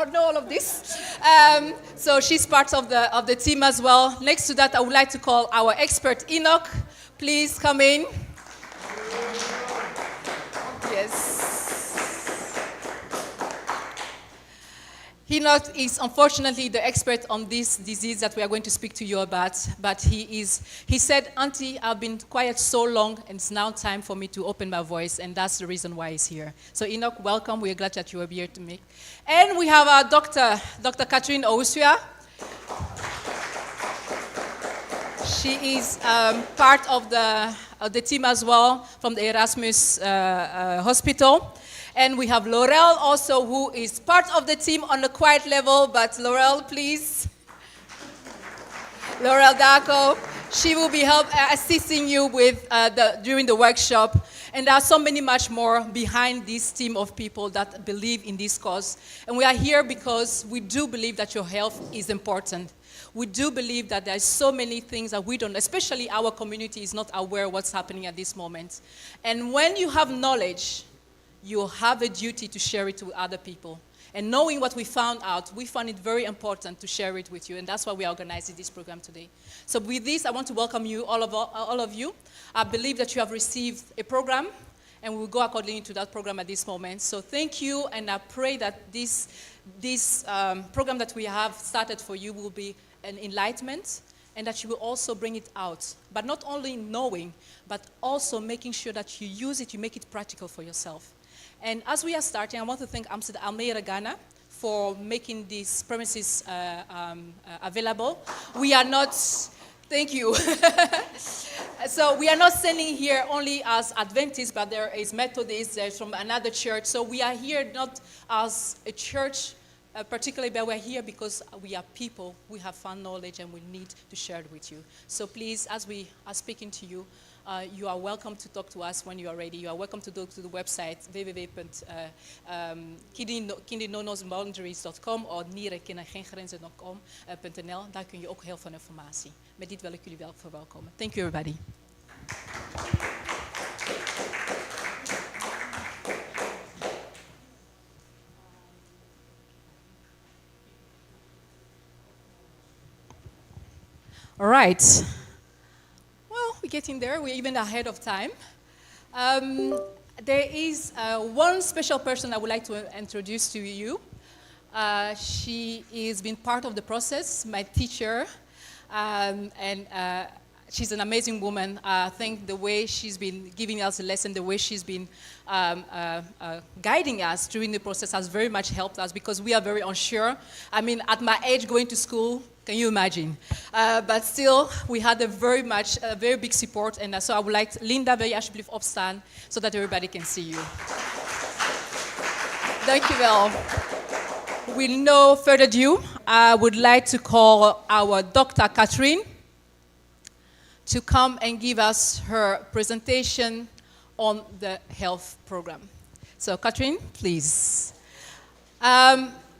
know all of this. So she's part of the team as well. Next to that, I would like to call our expert, Enoch. Please come in. Yes. Enoch is unfortunately the expert on this disease that we are going to speak to you about, but he said, Auntie, I've been quiet so long, and it's now time for me to open my voice, and that's the reason why he's here. So Enoch, welcome. We're glad that you are here to make. And we have our Dr. Catherine Owusu. She is part of the team as well from the Erasmus Hospital. And we have Laurel also, who is part of the team on the quiet level. But Laurel, please. Laurel Darko. She will be assisting you with during the workshop. And there are so many much more behind this team of people that believe in this cause. And we are here because we do believe that your health is important. We do believe that there's so many things that we don't, especially our community is not aware of what's happening at this moment. And when you have knowledge, you have a duty to share it with other people. And knowing what we found out, we found it very important to share it with you. And that's why we are organizing this program today. So with this, I want to welcome you, all of you. I believe that you have received a program, and we will go according to that program at this moment. So thank you, and I pray that this program that we have started for you will be an enlightenment, and that you will also bring it out. But not only knowing, but also making sure that you use it, you make it practical for yourself. And as we are starting, I want to thank Almeida Ghana for making these premises available. We are not, thank you. So we are not standing here only as Adventists, but there is Methodists, there's from another church. So we are here not as a church particularly, but we're here because we are people, we have found knowledge, and we need to share it with you. So please, as we are speaking to you, you are welcome to talk to us when you are ready. You are welcome to go to the website www.kindinonosboundaries.com of nierenkennen-geen-grenzen.nl. Daar kun je ook heel veel informatie. Met dit wil ik jullie wel verwelkomen. Thank you, everybody. All right. Well, we're getting there. We're even ahead of time. There is one special person I would like to introduce to you. She has been part of the process, my teacher, and she's an amazing woman. I think the way she's been giving us a lesson, the way she's been guiding us during the process has very much helped us because we are very unsure. I mean, at my age, going to school, can you imagine? But still, we had a very big support. And so I would like Linda, wil je alsjeblieft opstaan, so that everybody can see you. Dankjewel. With no further ado, I would like to call our Dr. Catherine to come and give us her presentation on the health program. So, Catherine, please.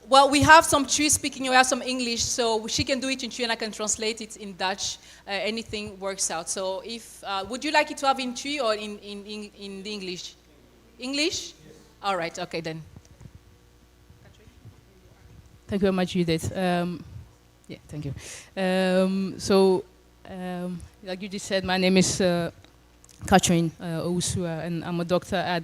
Well, we have some Twi speaking, we have some English, so she can do it in Twi and I can translate it in Dutch. Anything works out. So, if would you like it to have in Twi or in the English? English? Yes. All right. Okay then. Thank you very much, Judith. Yeah, thank you. Like you just said, my name is Catherine Owusu, and I'm a doctor at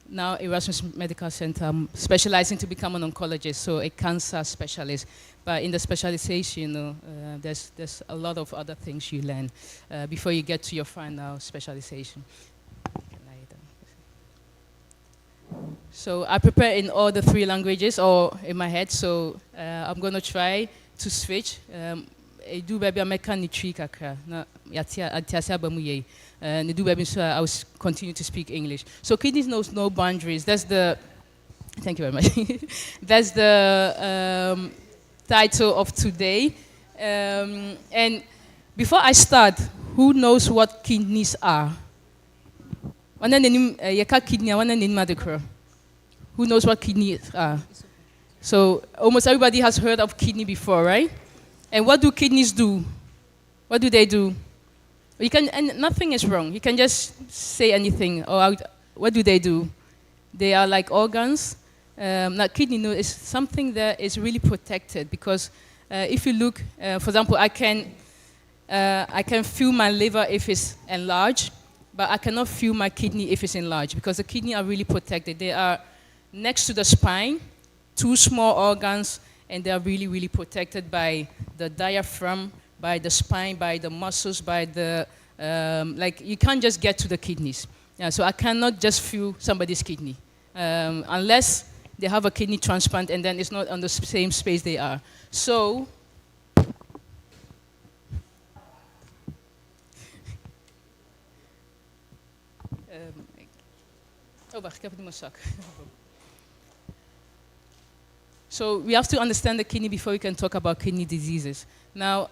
now Erasmus Medical Center. I'm specializing to become an oncologist, so a cancer specialist. But in the specialization, there's a lot of other things you learn before you get to your final specialization. So I prepare in all the 3 languages or in my head, so I'm going to try to switch. I will continue to speak English. So kidneys knows no boundaries. That's the, thank you very much. That's the title of today. And before I start, who knows what kidneys are? Who knows what kidneys are? So almost everybody has heard of kidney before, right? And what do kidneys do? What do they do? You can, and nothing is wrong. You can just say anything. Or what do? They are like organs Now, kidney is something that is really protected because if you look, for example, I can feel my liver if it's enlarged, but I cannot feel my kidney if it's enlarged because the kidney are really protected. They are next to the spine, two small organs, and they are really, really protected by the diaphragm, by the spine, by the muscles, by the, like you can't just get to the kidneys. Yeah, so I cannot just feel somebody's kidney unless they have a kidney transplant and then it's not on the same space they are. So, oh, wacht, ik heb het in mijn zak. So we have to understand the kidney before we can talk about kidney diseases. Now,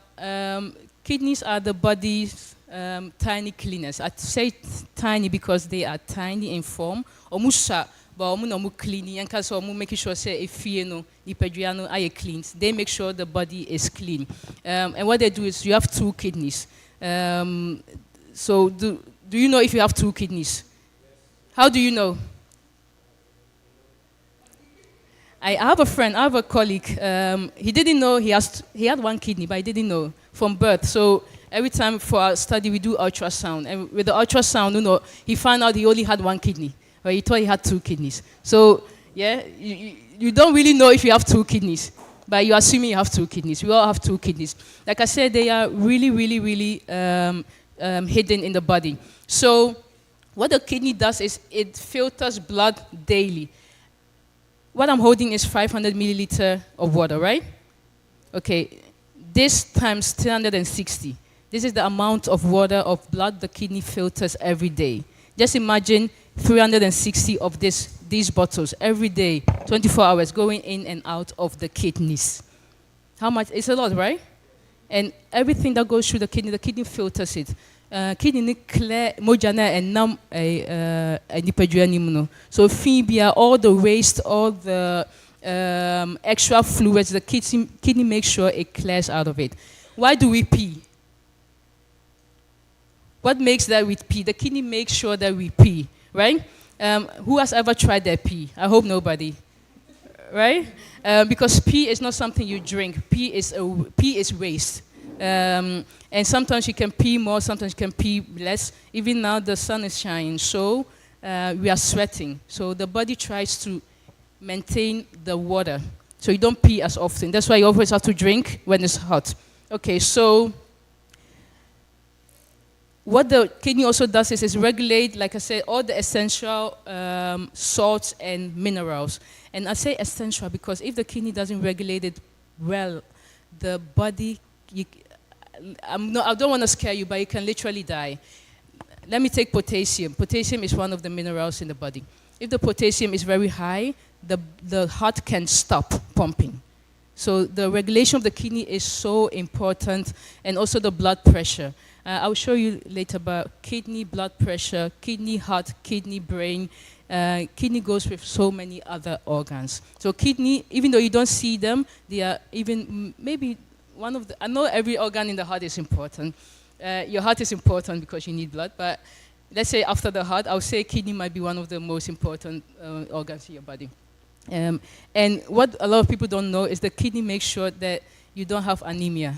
kidneys are the body's tiny cleaners. I say tiny because they are tiny in form. Omusha, but omu no mu cleaning. And because omu making sure say if you know ipeduano are clean, they make sure the body is clean. And what they do is you have two kidneys. So do you know if you have two kidneys? How do you know? I have a friend, I have a colleague. He didn't know he had one kidney, but he didn't know from birth. So every time for our study, we do ultrasound. And with the ultrasound, he found out he only had one kidney, but he thought he had two kidneys. So yeah, you don't really know if you have two kidneys, but you're assuming you have two kidneys. We all have two kidneys. Like I said, they are really, really, really hidden in the body. So what the kidney does is it filters blood daily. What I'm holding is 500 milliliter of water, right? Okay, this times 360. This is the amount of water, of blood the kidney filters every day. Just imagine 360 of these bottles every day, 24 hours, going in and out of the kidneys. How much? It's a lot, right? And everything that goes through the kidney filters it. Kidney clear mojana and numb nipaduanimuno. So phobia, all the waste, all the extra fluids, the kidney makes sure it clears out of it. Why do we pee? What makes that we pee? The kidney makes sure that we pee, right? Who has ever tried their pee? I hope nobody, right? Because pee is not something you drink. Pee is waste. And sometimes you can pee more, sometimes you can pee less. Even now the sun is shining, so we are sweating. So the body tries to maintain the water. So you don't pee as often. That's why you always have to drink when it's hot. Okay, so what the kidney also does is regulate, like I said, all the essential salts and minerals. And I say essential because if the kidney doesn't regulate it well, the body, I don't want to scare you, but you can literally die. Let me take potassium. Potassium is one of the minerals in the body. If the potassium is very high, the heart can stop pumping. So the regulation of the kidney is so important, and also the blood pressure. I'll show you later about kidney, blood pressure, kidney, heart, kidney, brain. Kidney goes with so many other organs. So kidney, even though you don't see them, they are even maybe one of the, I know every organ in the heart is important. Your heart is important because you need blood, but let's say after the heart, I would say kidney might be one of the most important organs in your body. And what a lot of people don't know is the kidney makes sure that you don't have anemia.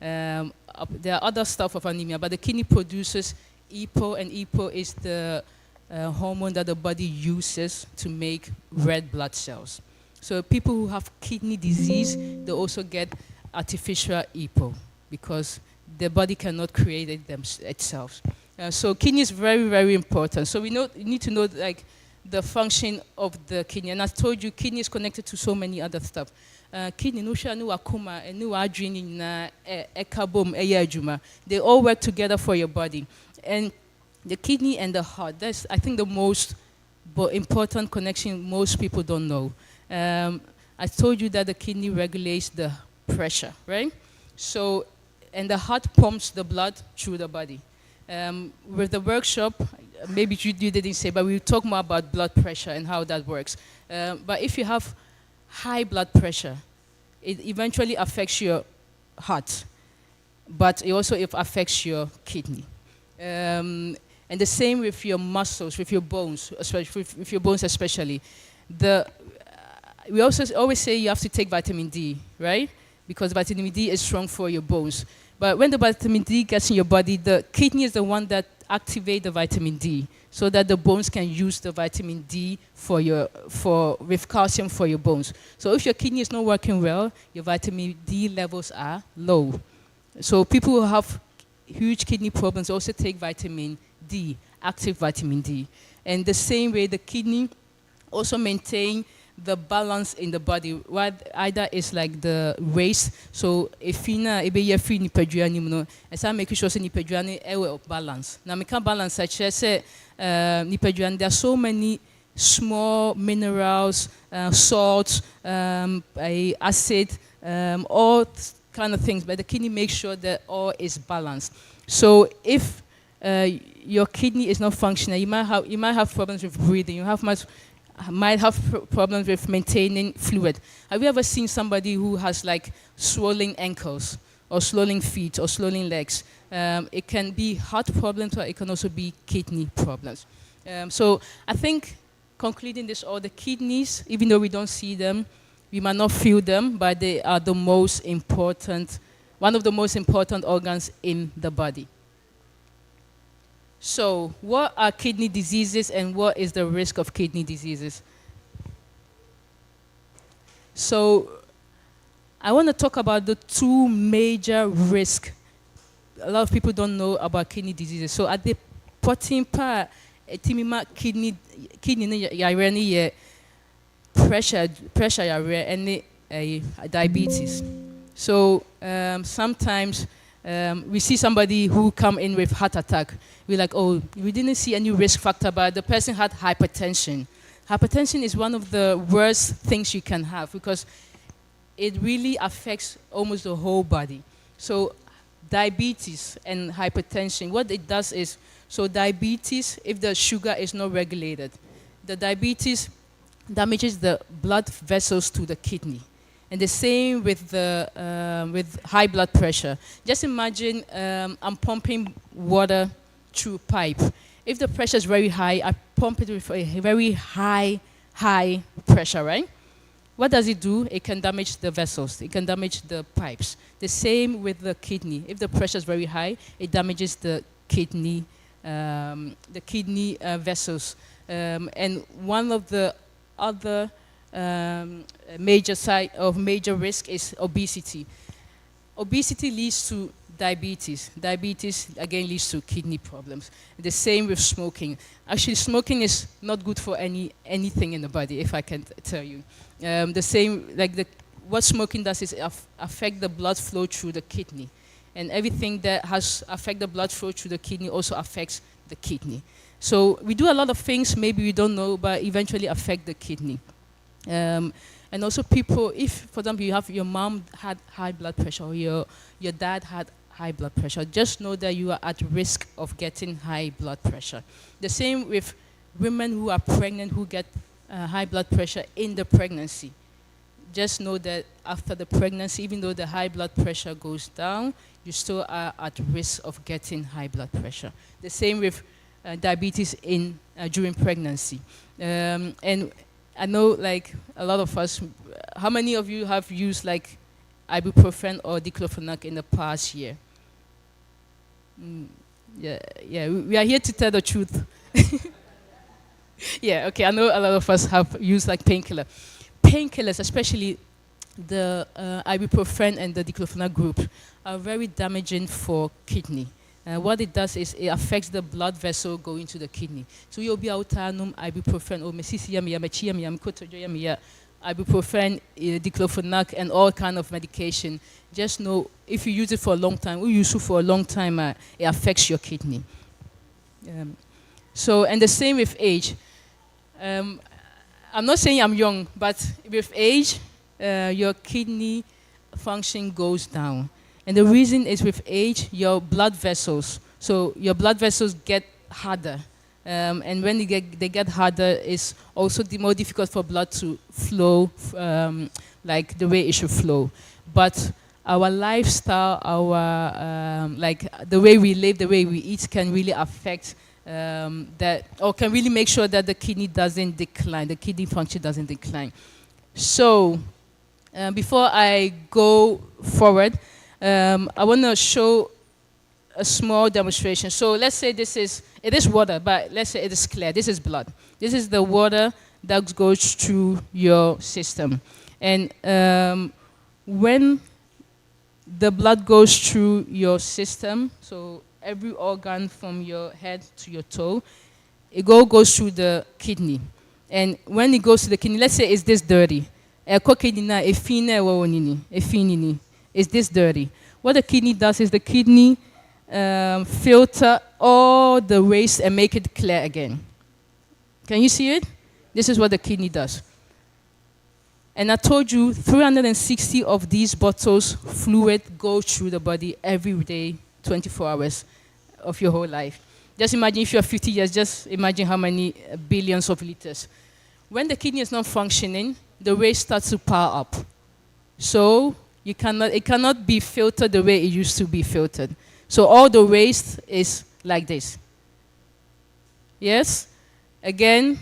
There are other stuff of anemia, but the kidney produces EPO, and EPO is the hormone that the body uses to make red blood cells. So people who have kidney disease, they also get artificial EPO because the body cannot create it itself. So kidney is very, very important. So we need to know like the function of the kidney. And I told you, kidney is connected to so many other stuff. Kidney, they all work together for your body. And the kidney and the heart, that's, I think, the most important connection most people don't know. I told you that the kidney regulates the pressure, right? So, and the heart pumps the blood through the body. With the workshop, maybe you didn't say, but we'll talk more about blood pressure and how that works. But if you have high blood pressure, it eventually affects your heart, but it also affects your kidney. And the same with your muscles, with your bones, especially with your bones especially. we also always say you have to take vitamin D, right? Because vitamin D is strong for your bones. But when the vitamin D gets in your body, the kidney is the one that activates the vitamin D so that the bones can use the vitamin D with calcium for your bones. So if your kidney is not working well, your vitamin D levels are low. So people who have huge kidney problems also take vitamin D, active vitamin D. And the same way, the kidney also maintain the balance in the body. What either is like the waste, so if you free nipaduani no, and so make sure say nipaduani will balance. Now make balance such as nipaduani. There are so many small minerals, salts, acid, all kind of things, but the kidney makes sure that all is balanced. So if your kidney is not functioning, you might have problems with breathing. You might have problems with maintaining fluid. Have you ever seen somebody who has like swollen ankles or swollen feet or swollen legs? It can be heart problems, or it can also be kidney problems. So I think concluding this, all the kidneys, even though we don't see them, we might not feel them, but they are the most important, one of the most important organs in the body. So, what are kidney diseases and what is the risk of kidney diseases? So, I want to talk about the two major risks. A lot of people don't know about kidney diseases. So, at the protein part, kidney pressure and diabetes. So, sometimes we see somebody who come in with heart attack. We're like, oh, we didn't see any risk factor, but the person had hypertension. Hypertension is one of the worst things you can have because it really affects almost the whole body. So diabetes and hypertension, what it does is, so diabetes, if the sugar is not regulated, the diabetes damages the blood vessels to the kidney. And the same with with high blood pressure. Just imagine I'm pumping water through pipe. If the pressure is very high, I pump it with a very high pressure, right? What does it do? It can damage the vessels. It can damage the pipes. The same with the kidney. If the pressure is very high, it damages the kidney vessels. And one of the other major risk is obesity. Obesity leads to diabetes. Diabetes again leads to kidney problems. The same with smoking. Actually, smoking is not good for anything in the body, if I can tell you. The same, like what smoking does is affect the blood flow through the kidney, and everything that has affect the blood flow through the kidney also affects the kidney. So we do a lot of things maybe we don't know, but eventually affect the kidney. And also people, if, for example, your mom had high blood pressure or your dad had high blood pressure, just know that you are at risk of getting high blood pressure. The same with women who are pregnant who get high blood pressure in the pregnancy. Just know that after the pregnancy, even though the high blood pressure goes down, you still are at risk of getting high blood pressure. The same with diabetes during pregnancy. And I know, like, a lot of us, how many of you have used, like, ibuprofen or diclofenac in the past year? Yeah, we are here to tell the truth. Yeah, okay, I know a lot of us have used, like, painkiller. Painkillers, especially the ibuprofen and the diclofenac group, are very damaging for kidney. What it does is it affects the blood vessel going to the kidney. So you'll be autanum ibuprofen or ibuprofen, diclofenac, and all kind of medication. Just know if you use it for a long time, or use it for a long time, it affects your kidney. So, and the same with age. I'm not saying I'm young, but with age, your kidney function goes down. And the reason is with age, your blood vessels, so your blood vessels get harder. And when they get harder, it's also more difficult for blood to flow like the way it should flow. But our lifestyle, like the way we live, the way we eat can really affect that, or can really make sure that the kidney doesn't decline, the kidney function doesn't decline. So, before I go forward, I want to show a small demonstration. So let's say it is water, but let's say it is clear. This is blood. This is the water that goes through your system. And when the blood goes through your system, so every organ from your head to your toe, it goes through the kidney. And when it goes to the kidney, let's say it's this dirty. Is this dirty? What the kidney does is the kidney filter all the waste and make it clear again. Can you see it? This is what the kidney does. And I told you 360 of these bottles fluid go through the body every day, 24 hours of your whole life. Just imagine if you're 50 years, just imagine how many billions of liters. When the kidney is not functioning, the waste starts to pile up. So it cannot be filtered the way it used to be filtered. So all the waste is like this. Yes? Again,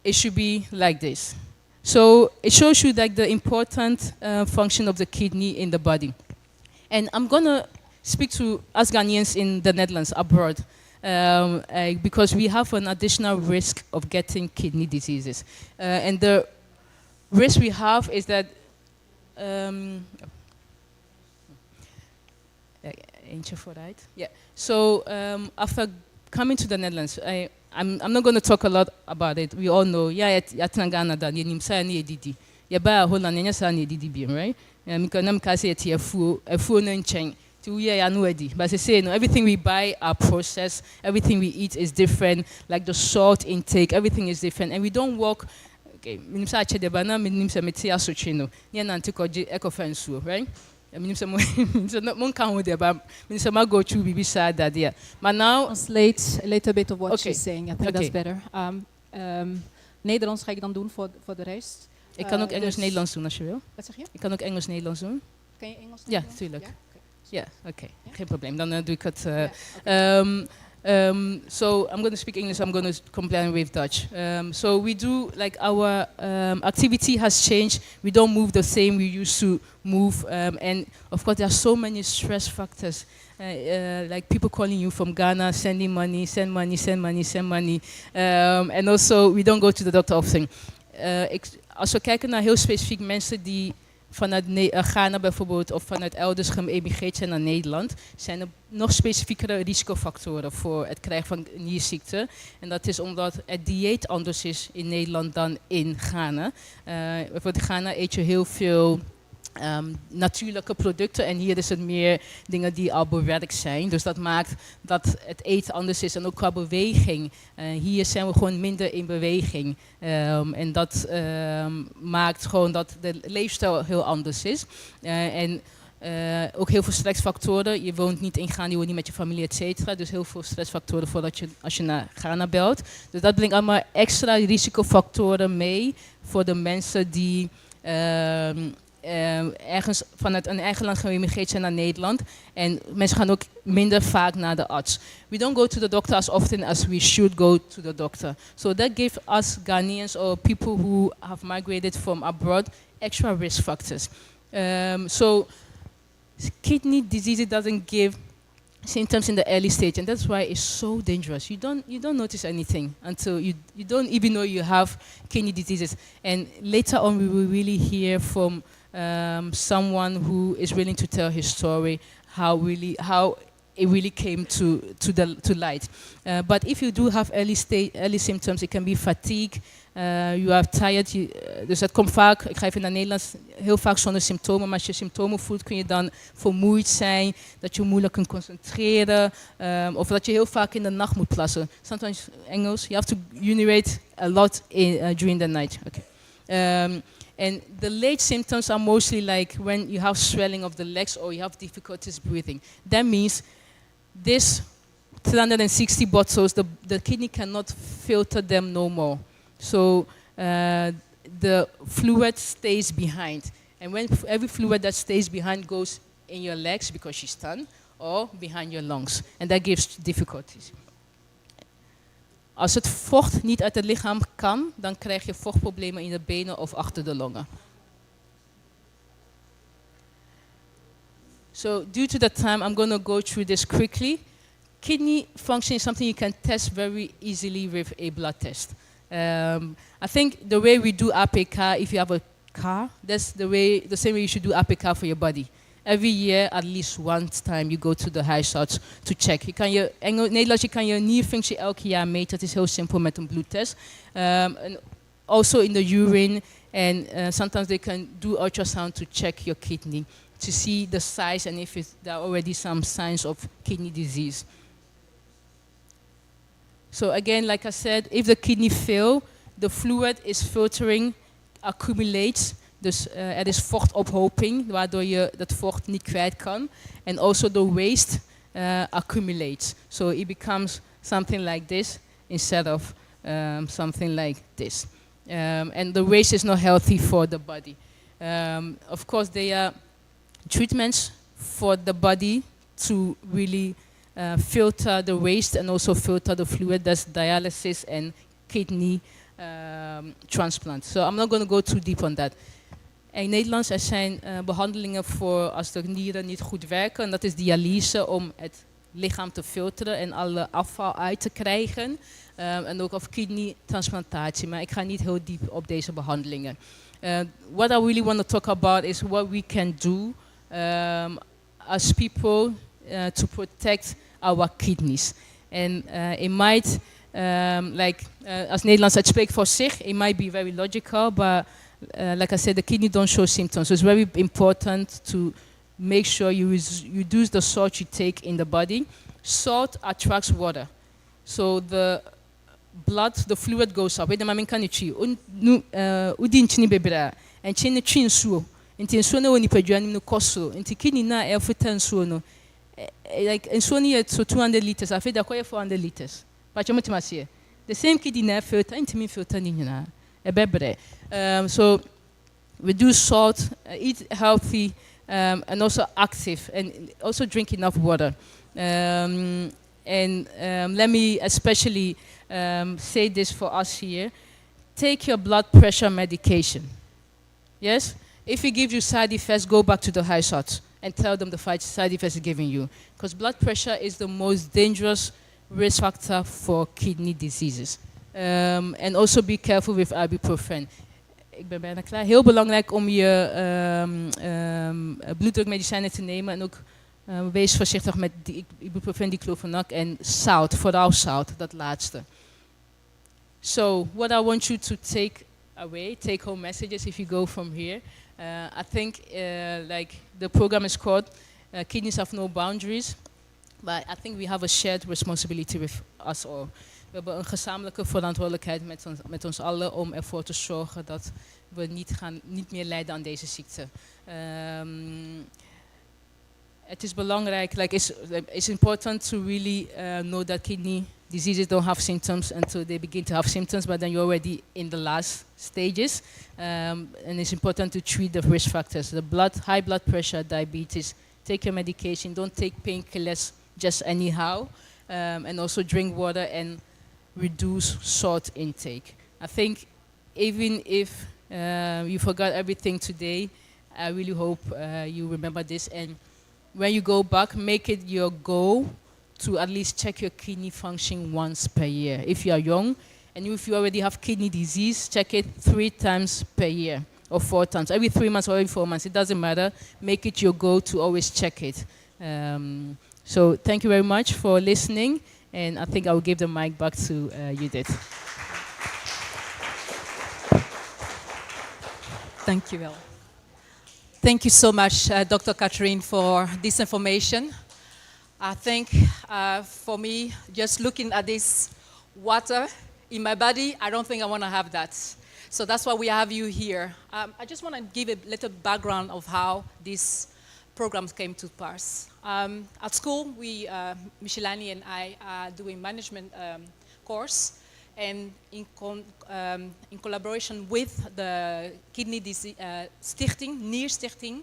it should be like this. So it shows you like the important function of the kidney in the body. And I'm going to speak to us Ghanaians in the Netherlands, abroad, because we have an additional risk of getting kidney diseases. And the risk we have is that yeah. So after coming to the Netherlands, I'm not going to talk a lot about it. We all know. Yeah, Ghana da ni nimsa ni edidi. Ya ba Holland nya sa ni edidi bi, right? Because nam ka say efuo no nchen. Ti we ya no edi. But say no, everything we buy are processed. Everything we eat is different. Like the salt intake, everything is different, and we don't walk. Okay, nimsa ache de ba na nimsa meti asoche no. Ni na antikoje ekofensuo, right? I mean, but now translate a little bit of what she's saying. I think Okay. that's better. Nederlands ga ik dan doen voor de rest. ik kan ook Dus- Engels-Nederlands doen als je wil. Wat zeg je? Ik kan ook Engels-Nederlands doen. Kan je Engels? Ja, doen? tuurlijk. Ja? Oké. Ja, oké. Ja. Geen probleem. Dan doe ik het. Ja, oké. So I'm going to speak English. I'm going to compare with Dutch. So we do like our activity has changed. We don't move the same we used to move, and of course there are so many stress factors. Like people calling you from Ghana, sending money, send money, send money, send money, and also we don't go to the doctor often. Als we kijken naar heel specifiek mensen die vanuit Ghana bijvoorbeeld of vanuit elders geëmigreerd zijn naar Nederland, zijn er nog specifiekere risicofactoren voor het krijgen van nierziekte. En dat is omdat het dieet anders is in Nederland dan in Ghana. Bijvoorbeeld in Ghana eet je heel veel natuurlijke producten en hier is het meer dingen die al bewerkt zijn. Dus dat maakt dat het eten anders is en ook qua beweging. Hier zijn we gewoon minder in beweging. En dat maakt gewoon dat de leefstijl heel anders is. Ook heel veel stressfactoren. Je woont niet in Ghana, je woont niet met je familie, et cetera. Dus heel veel stressfactoren als je naar Ghana belt. Dus dat brengt allemaal extra risicofactoren mee voor de mensen die ergens vanuit een eigen land geëmigreerd zijn naar Nederland. En mensen gaan ook minder vaak naar de arts. We don't go to the doctor as often as we should go to the doctor. So that gives us Ghanaians or people who have migrated from abroad extra risk factors. So kidney disease doesn't give symptoms in the early stage, and that's why it's so dangerous. You don't notice anything until you don't even know you have kidney diseases. And later on, we will really hear from someone who is willing to tell his story, how it really came to light. But if you do have early symptoms, it can be fatigue. You are tired. Dus het komt vaak, ik ga even naar Nederlands, heel vaak zonder symptomen. Maar als je symptomen voelt, kun je dan vermoeid zijn, dat je moeilijk kunt concentreren, of dat je heel vaak in de nacht moet plassen. Sometimes Engels, you have to urinate a lot during the night. Okay. And the late symptoms are mostly like when you have swelling of the legs or you have difficulties breathing. That means this 360 bottles, the kidney cannot filter them no more. So the fluid stays behind. And when every fluid that stays behind goes in your legs because she's stunned or behind your lungs. And that gives difficulties. Als het vocht niet uit het lichaam kan, dan krijg je vochtproblemen in de benen of achter de longen. So due to the time, I'm going to go through this quickly. Kidney function is something you can test very easily with a blood test. I think the way we do APK, if you have a car, that's the same way you should do APK for your body. Every year, at least one time, you go to the huisarts to check. Nederlands, je kan je nierfunctie elke jaar meten. Dat is heel simpel met een bloedtest. And also in the urine, and sometimes they can do ultrasound to check your kidney, to see the size and if there are already some signs of kidney disease. So again, like I said, if the kidney fail, the fluid is filtering, accumulates. Dus er is vochtophoping, waardoor je dat vocht niet kwijt kan. And also the waste accumulates. So it becomes something like this instead of something like this. And the waste is not healthy for the body. Of course, there are treatments for the body to really filter the waste and also filter the fluid. That's dialysis and kidney transplant. So I'm not going to go too deep on that. In Nederlands er zijn behandelingen voor als de nieren niet goed werken. En dat is dialyse om het lichaam te filteren en alle afval uit te krijgen. En ook of kidney transplantatie. Maar ik ga niet heel diep op deze behandelingen. What I really want to talk about is what we can do as people to protect our kidneys. And it might, as Nederlands, het spreekt voor zich. It might be very logical, but like I said, the kidney don't show symptoms. So it's very important to make sure you reduce the salt you take in the body. Salt attracts water. So the blood, the fluid goes up. Wede mami kan ichi. Udi nchini bebra. Nchini chin suo. Inti nsuo na woni padua nim no koso. Inti kidney na efuta nsuo no. Like nsuo ni so 200 liters. Afi da koye 400 liters. Pacho motimase. The same kidney na filter, intimi filter ni nyina. So reduce salt, eat healthy, and also active, and also drink enough water. Let me especially say this for us here. Take your blood pressure medication. Yes? If it gives you side effects, go back to the huisarts and tell them the side effects it's giving you. Because blood pressure is the most dangerous risk factor for kidney diseases. And also be careful with ibuprofen. Ik ben bijna klaar. Heel belangrijk om je bloeddrukmedicijnen te nemen. En ook wees voorzichtig met ibuprofen, diclofenac en zout. Vooral zout, dat laatste. So, what I want you to take away, take home messages if you go from here. I think like the program is called Kidneys Have No Boundaries. But I think we have a shared responsibility with us all. We hebben een gezamenlijke verantwoordelijkheid met ons allen om ervoor te zorgen dat we niet meer lijden aan deze ziekte. Het is belangrijk, it's important to really know that kidney diseases don't have symptoms until they begin to have symptoms, but then you're already in the last stages. And it's important to treat the risk factors, high blood pressure, diabetes. Take your medication, don't take painkillers just anyhow. And also drink water and reduce salt intake. I think even if you forgot everything today, I really hope you remember this. And when you go back, make it your goal to at least check your kidney function once per year. If you are young, and if you already have kidney disease, check it 3 times per year or 4 times. Every 3 months or every 4 months, it doesn't matter. Make it your goal to always check it. So thank you very much for listening. And I think I will give the mic back to Judith. Thank you, Will. Thank you so much, Dr. Catherine, for this information. I think for me, just looking at this water in my body, I don't think I want to have that. So that's why we have you here. I just want to give a little background of how this program came to pass. At school, Michelani and I are doing management course, And in collaboration with the Kidney Disease Stichting, Nier Stichting,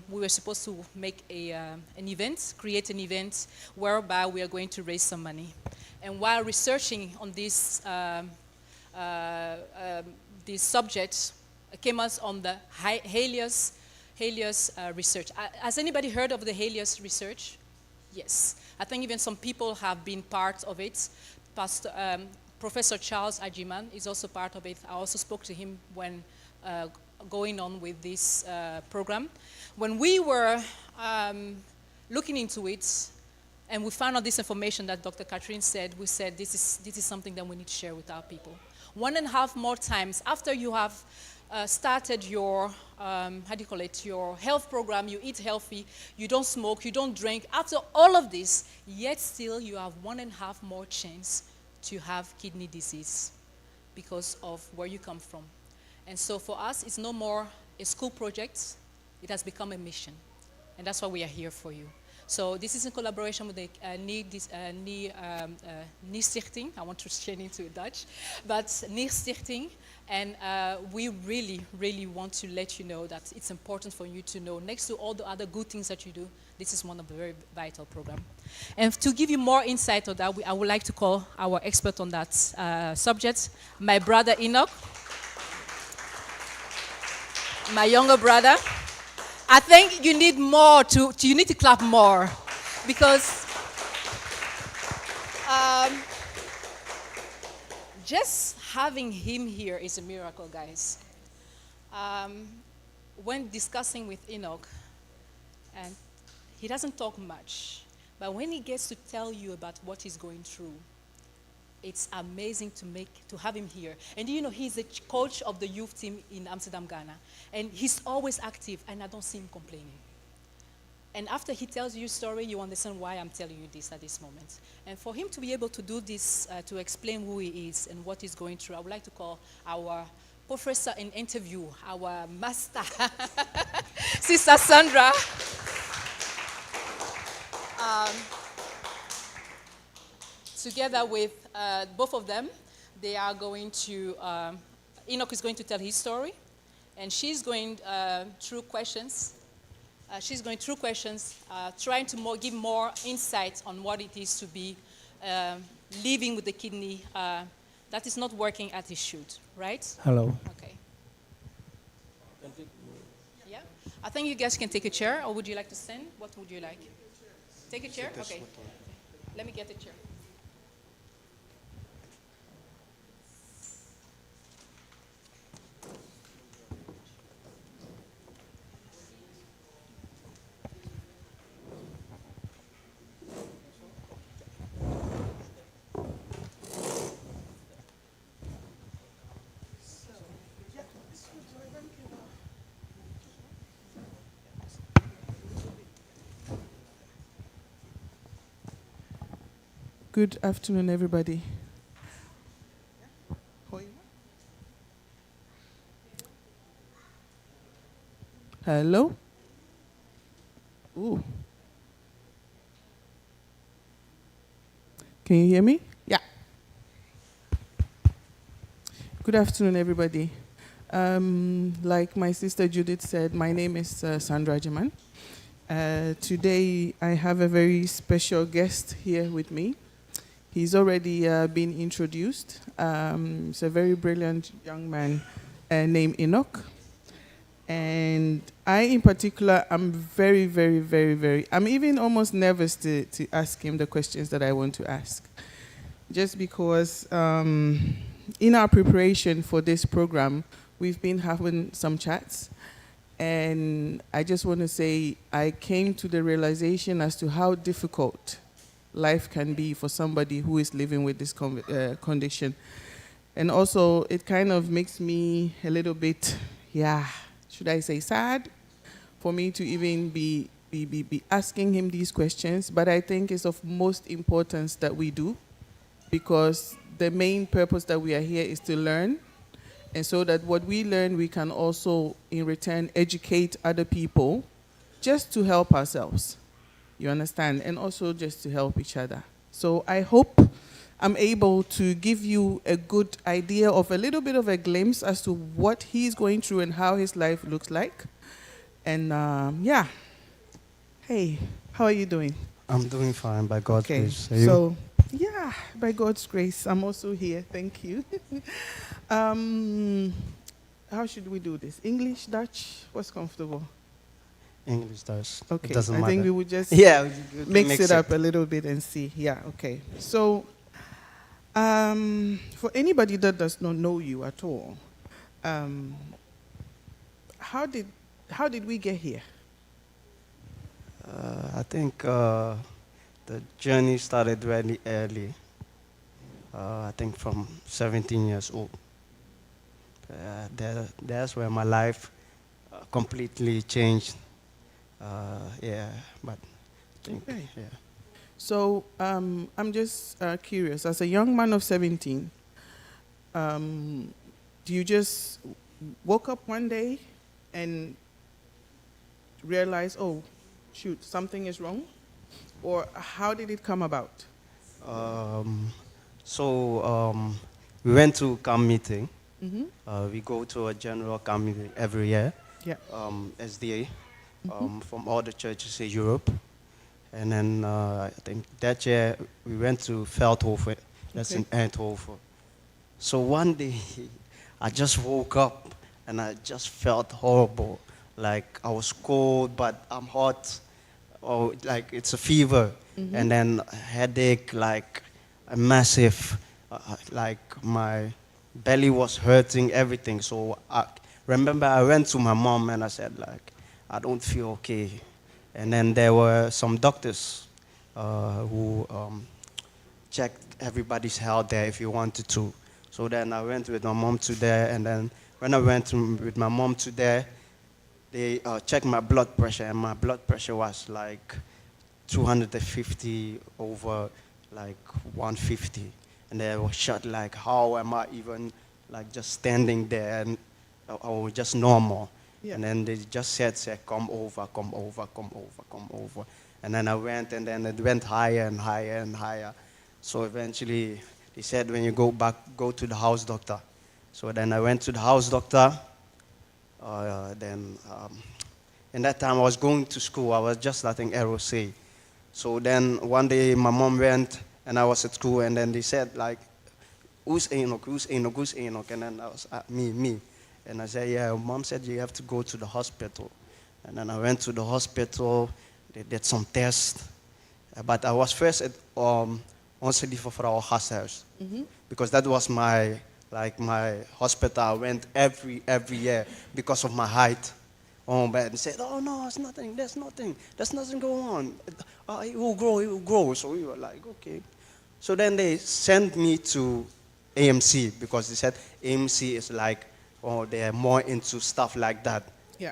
we were supposed to make an event, create an event whereby we are going to raise some money. And while researching on this subject, I came us on the Helios research. Has anybody heard of the Helios research? Yes. I think even some people have been part of it. Professor Charles Ajiman is also part of it. I also spoke to him when going on with this program. When we were looking into it, and we found out this information that Dr. Catherine said, we said this is something that we need to share with our people. 1.5 more times after you have started your, your health program, you eat healthy, you don't smoke, you don't drink. After all of this, yet still you have 1.5 more chance to have kidney disease because of where you come from. And so for us, it's no more a school project, it has become a mission. And that's why we are here for you. So this is in collaboration with the Nier Stichting. I want to change into Dutch, but Nier Stichting. And we really, really want to let you know that it's important for you to know, next to all the other good things that you do, this is one of the very vital programs. And to give you more insight on that, I would like to call our expert on that subject, my brother Enoch, my younger brother. I think you need more you need to clap more, because just having him here is a miracle, guys. When discussing with Enoch, and he doesn't talk much, but when he gets to tell you about what he's going through, it's amazing to have him here. And you know, he's the coach of the youth team in Amsterdam, Ghana. And he's always active, and I don't see him complaining. And after he tells you a story, you understand why I'm telling you this at this moment. And for him to be able to do this, to explain who he is and what he's going through, I would like to call our professor in interview, our master, Sister Sandra. Together with both of them, they are going to, Enoch is going to tell his story, and she's going through questions. Trying to give more insight on what it is to be living with the kidney that is not working as it should, right? Hello. Okay. Yeah? I think you guys can take a chair, or would you like to stand? What would you like? Take a chair? Okay. Let me get a chair. Good afternoon, everybody. Hello? Ooh. Can you hear me? Yeah. Good afternoon, everybody. Like my sister Judith said, my name is Sandra Ajiman. Today, I have a very special guest here with me. He's already been introduced. He's a very brilliant young man named Enoch. And I, in particular, am very, I'm even almost nervous to ask him the questions that I want to ask. Just because in our preparation for this program, we've been having some chats. And I just want to say, I came to the realization as to how difficult life can be for somebody who is living with this condition. And also, it kind of makes me a little bit, should I say sad, for me to even be asking him these questions. But I think it's of most importance that we do, because the main purpose that we are here is to learn. And so that what we learn, we can also, in return, educate other people just to help ourselves. You understand? And also just to help each other. So I hope I'm able to give you a good idea of a little bit of a glimpse as to what he's going through and how his life looks like. And yeah, hey, how are you doing? I'm doing fine by God's Okay, grace. Are you? so yeah, by God's grace, I'm also here. Thank you. How should we do this? English, Dutch? What's comfortable? English does. Okay, It doesn't I matter. think we would just Yeah, we can mix it up a little bit and see. Yeah, okay. So, for anybody that does not know you at all, how did we get here? I think the journey started really early. I think from 17 years old. That's where my life completely changed. Yeah, but I think, Okay. yeah. So I'm just curious. As a young man of 17, do you just woke up one day and realize, oh, shoot, something is wrong? Or how did it come about? We went to camp meeting. Mm-hmm. We go to a general camp meeting every year. Yeah. SDA, from all the churches in Europe. And then I think that year we went to Veldhoven, that's in Eindhoven. So one day I just woke up and I just felt horrible. Like I was cold, but I'm hot. Or like it's a fever. And then a headache, like a massive, like my belly was hurting, everything. So I remember I went to my mom and I said like, I don't feel okay. And then there were some doctors who checked everybody's health there if you wanted to. So then I went with my mom to there, and then when I went with my mom to there, they checked my blood pressure, and my blood pressure was like 250 over like 150. And they were shocked like, how am I even like just standing there, and I was just normal. Yeah. And then they just said, come over, come over, come over, come over. And then I went, and then it went higher and higher and higher. So eventually, they said, when you go back, go to the house doctor. So then I went to the house doctor. In that time, I was going to school. I was just starting ROC. So then one day, my mom went, and I was at school, and then they said, like, who's Enoch, who's Enoch, who's Enoch? And then I was, me. And I said, yeah, mom said you have to go to the hospital. And then I went to the hospital, they did some tests. But I was first at Onze Lieve Vrouwen Gasthuis. Because that was my hospital. I went every year because of my height. But they said, oh no, it's nothing, there's nothing going on. It will grow. So we were like, okay. So then they sent me to AMC because they said AMC is like, they're more into stuff like that. Yeah.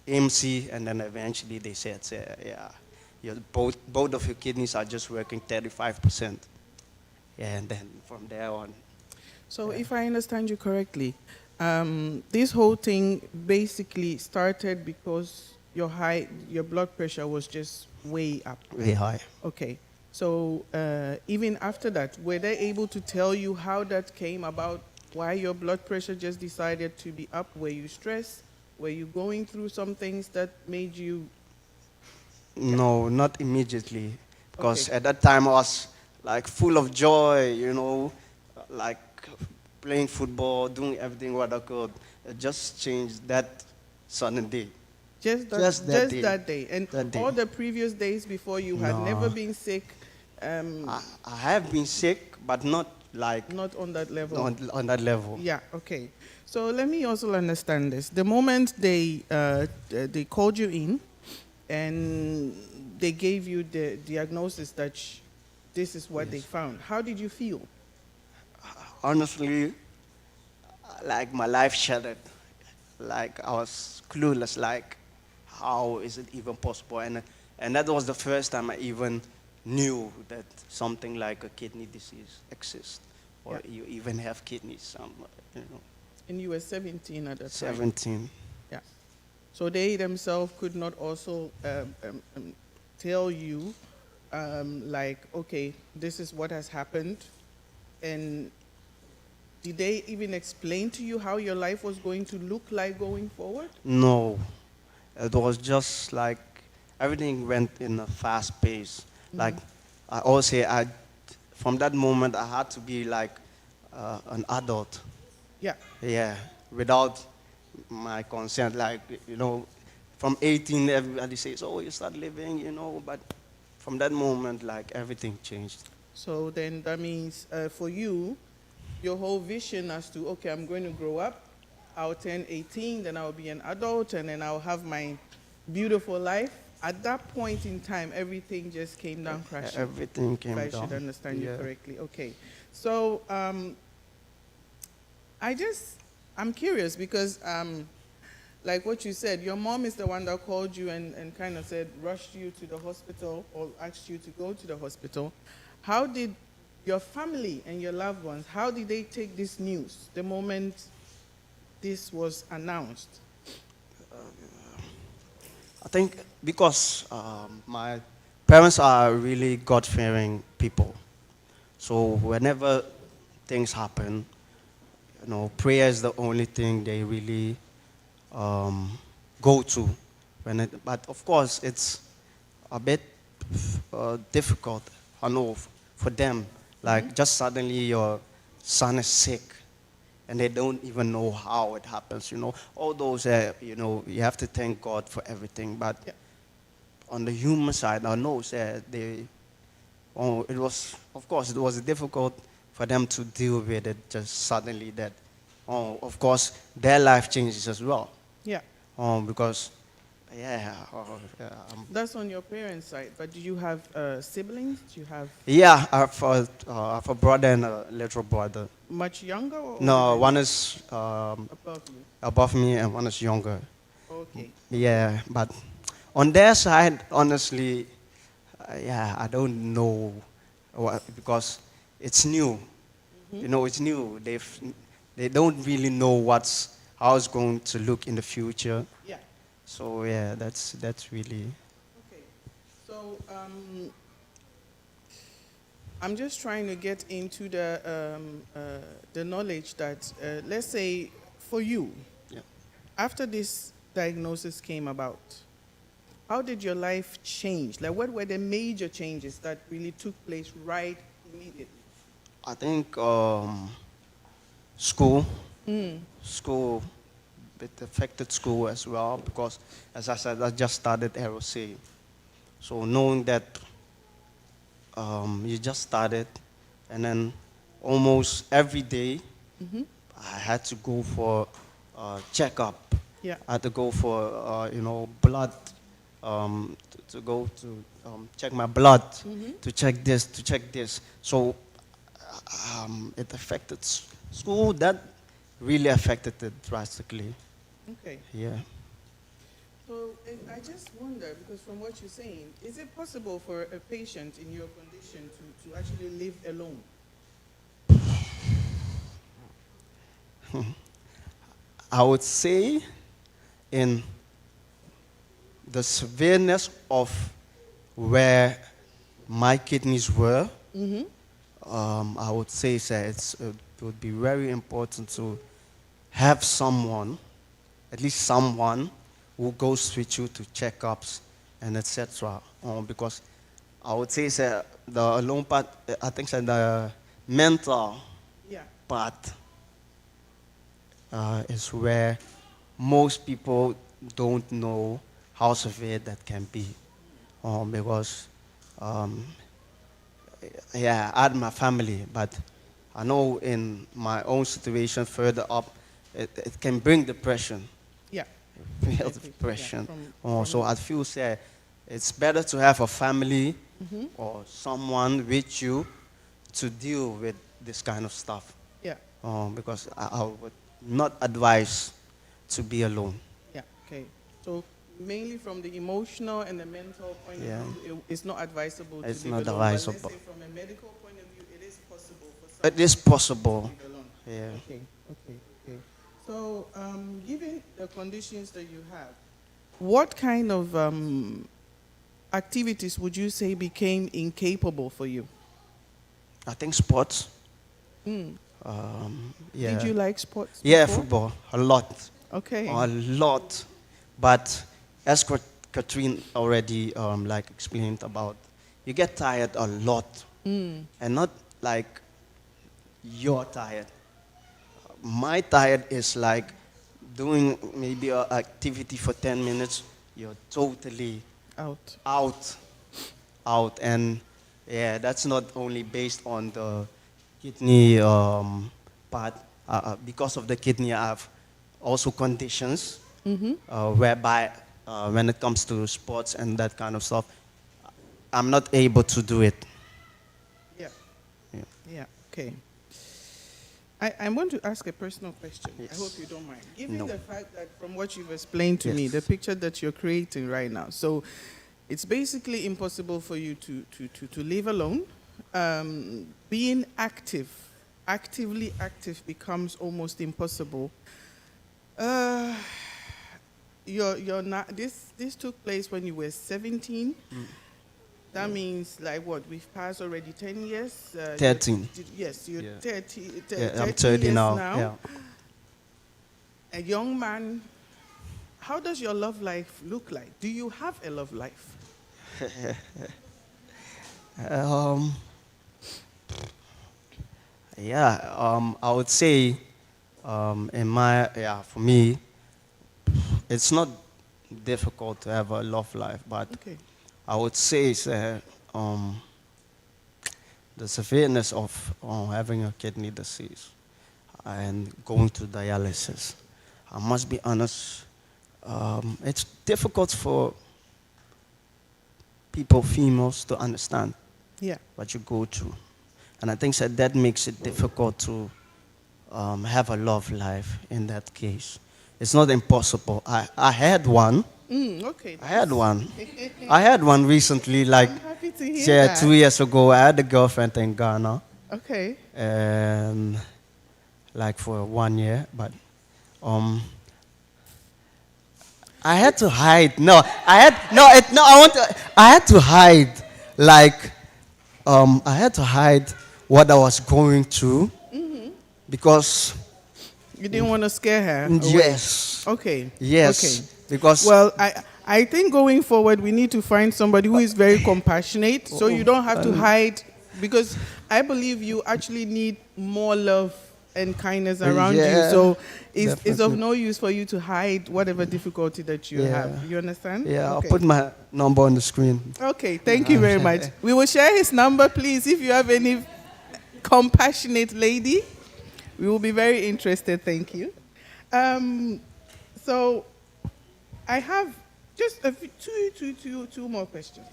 AMC, and then eventually they said, yeah, both of your kidneys are just working 35%. Yeah, and then from there on. So if I understand you correctly, this whole thing basically started because your blood pressure was just way up. Way high. Okay. So even after that, were they able to tell you how that came about? Why your blood pressure just decided to be up? Were you stressed? Were you going through some things that made you? No, not immediately. Because Okay. at that time I was like full of joy, like playing football, doing everything what I could. It just changed that sudden day. Just Just that day. And That day. all the previous days before you had No. never been sick, I have been sick, but not like not on that level. on that level. Yeah, okay. So let me also understand this. The moment they called you in and they gave you the diagnosis that this is what they found, how did you feel? Honestly, like my life shattered. Like I was clueless, like how is it even possible? And that was the first time I even knew that something like a kidney disease exists, or Yeah. you even have kidneys. And you were 17 at that time. 17. Yeah. So they themselves could not also tell you like, okay, this is what has happened, and did they even explain to you how your life was going to look like going forward? No, it was just like everything went in a fast pace. Like I always say, from that moment I had to be like an adult. Yeah. Yeah, without my consent. Like from 18, everybody says, "Oh, you start living," But from that moment, like everything changed. So then that means for you, your whole vision as to, okay, I'm going to grow up, I'll turn 18, then I'll be an adult, and then I'll have my beautiful life. At that point in time, everything just came down crashing. Everything came If I down. should understand you Yeah. correctly. Okay. So I'm curious because, like what you said, your mom is the one that called you and kind of said, rushed you to the hospital or asked you to go to the hospital. How did your family and your loved ones, how did they take this news the moment this was announced? I think because my parents are really God-fearing people. So whenever things happen, prayer is the only thing they really go to. But of course, it's a bit difficult, I know, for them. Like just suddenly your son is sick, and they don't even know how it happens. All those, you have to thank God for everything. But Yeah. on the human side, I know it was, of course, it was difficult for them to deal with it just suddenly. That, of course, their life changes as well. Yeah. Because, yeah, That's on your parents' side. But do you have siblings? Do you have yeah, I have a brother and a little brother. much younger or No, older one is above you? above me and one is younger. Okay. Yeah, but on their side, honestly, yeah, I don't know because it's new. It's new. They don't really know how it's going to look in the future. Yeah. So yeah, that's really. Okay. So I'm just trying to get into the knowledge that, let's say, for you, Yeah. after this diagnosis came about, how did your life change? Like, what were the major changes that really took place right immediately? I think school. School, it affected school as well because, as I said, I just started ROC. So knowing that you just started, and then almost every day I had to go for checkup. Yeah. I had to go for blood, to go to check my blood, to check this, to check this. So it affected school. That really affected it drastically. Okay. Yeah. So I just wonder, because from what you're saying, is it possible for a patient in your condition to actually live alone? I would say in the severeness of where my kidneys were, I would say that it would be very important to have someone, at least someone, who goes with you to checkups and etc. Because I would say that the alone part, I think that the mental Yeah. part is where most people don't know how severe that can be. Because, yeah, I had my family, but I know in my own situation further up, it can bring depression, Yeah. real Exactly. depression. Yeah, So I feel say it's better to have a family or someone with you to deal with this kind of stuff. Yeah. Because I would not advise to be alone. Yeah. Okay. So mainly from the emotional and the mental point Yeah. of view, it's not advisable It's to live not alone. But advisable. let's say from a medical point of view, it is possible for someone It is possible. to live alone. Yeah. Okay. Okay. Okay. So, given the conditions that you have, what kind of activities would you say became incapable for you? I think sports. Mm. Yeah. Did you like sports? Yeah, before? football. A lot. Okay. A lot. But as Katrine already like explained about, you get tired a lot. Mm. And not like you're tired. My tired is like doing maybe an activity for 10 minutes, you're totally Out. out. And yeah, that's not only based on the kidney part. Because of the kidney, I have also conditions Mm-hmm. whereby when it comes to sports and that kind of stuff, I'm not able to do it. Yeah. Yeah. Yeah. Okay. I want to ask a personal question. I Yes. hope you don't mind. Given No. the fact that from what you've explained to me, the Yes. picture that you're creating right now, so it's basically impossible for you to live alone. Being actively active becomes almost impossible. You're not, this took place when you were 17. That means like what? We've passed already 10 years. 13. Yes, you're Yeah. 30. Yeah, I'm 30 30 years now. now. Yeah. A young man. How does your love life look like? Do you have a love life? Yeah, I would say for me, it's not difficult to have a love life, but Okay. I would say it's, the severeness of having a kidney disease and going to dialysis. I must be honest, it's difficult for people, females, to understand Yeah. what you go through. And I think that makes it difficult to have a love life in that case. It's not impossible. I had one. Okay. I had one. I had one recently, like I'm happy to hear yeah, that. 2 years ago. I had a girlfriend in Ghana, Okay. and like for 1 year, but I had to hide. No, I had no. It, no, I want. I had to hide. Like I had to hide what I was going through because You didn't want to scare her. away. yes, Okay. yes, Okay. because Well, I think going forward, we need to find somebody who is very compassionate so you don't have to hide, because I believe you actually need more love and kindness around you. Yeah, So it's of definitely. no use for you to hide whatever difficulty that you Yeah. have. You understand? yeah, Okay. I'll put my number on the screen. Okay, thank you very much. We will share his number, please, if you have any compassionate lady. We will be very interested, thank you. So I have just two more questions.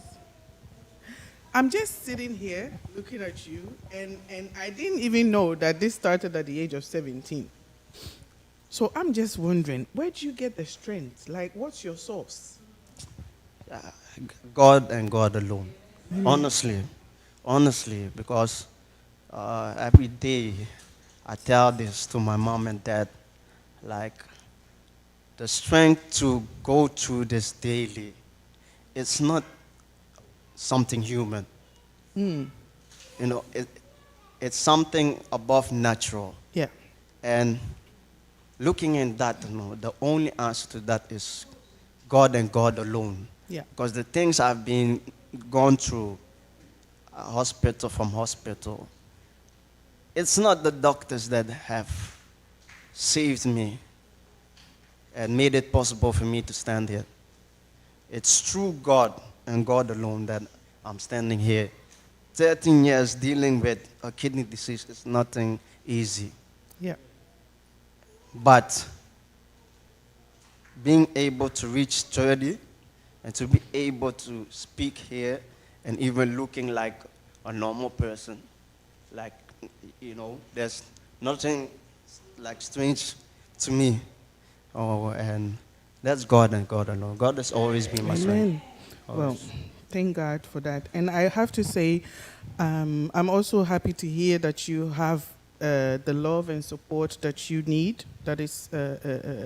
I'm just sitting here looking at you, and I didn't even know that this started at the age of 17. So I'm just wondering, where do you get the strength? Like, what's your source? God and God alone. Honestly, because every day I tell this to my mom and dad, like the strength to go through this daily, it's not something human. Mm. You know, it's something above natural. Yeah. And looking in that, the only answer to that is God and God alone. Yeah. Because the things I've been gone through, hospital from hospital, it's not the doctors that have saved me and made it possible for me to stand here. It's through God and God alone that I'm standing here. 13 years dealing with a kidney disease is nothing easy. Yeah. But being able to reach 30 and to be able to speak here and even looking like a normal person, like, there's nothing like strange to me. Oh, and that's God and God alone. God has always been my strength. Amen. Well, thank God for that. And I have to say, I'm also happy to hear that you have the love and support that you need, that is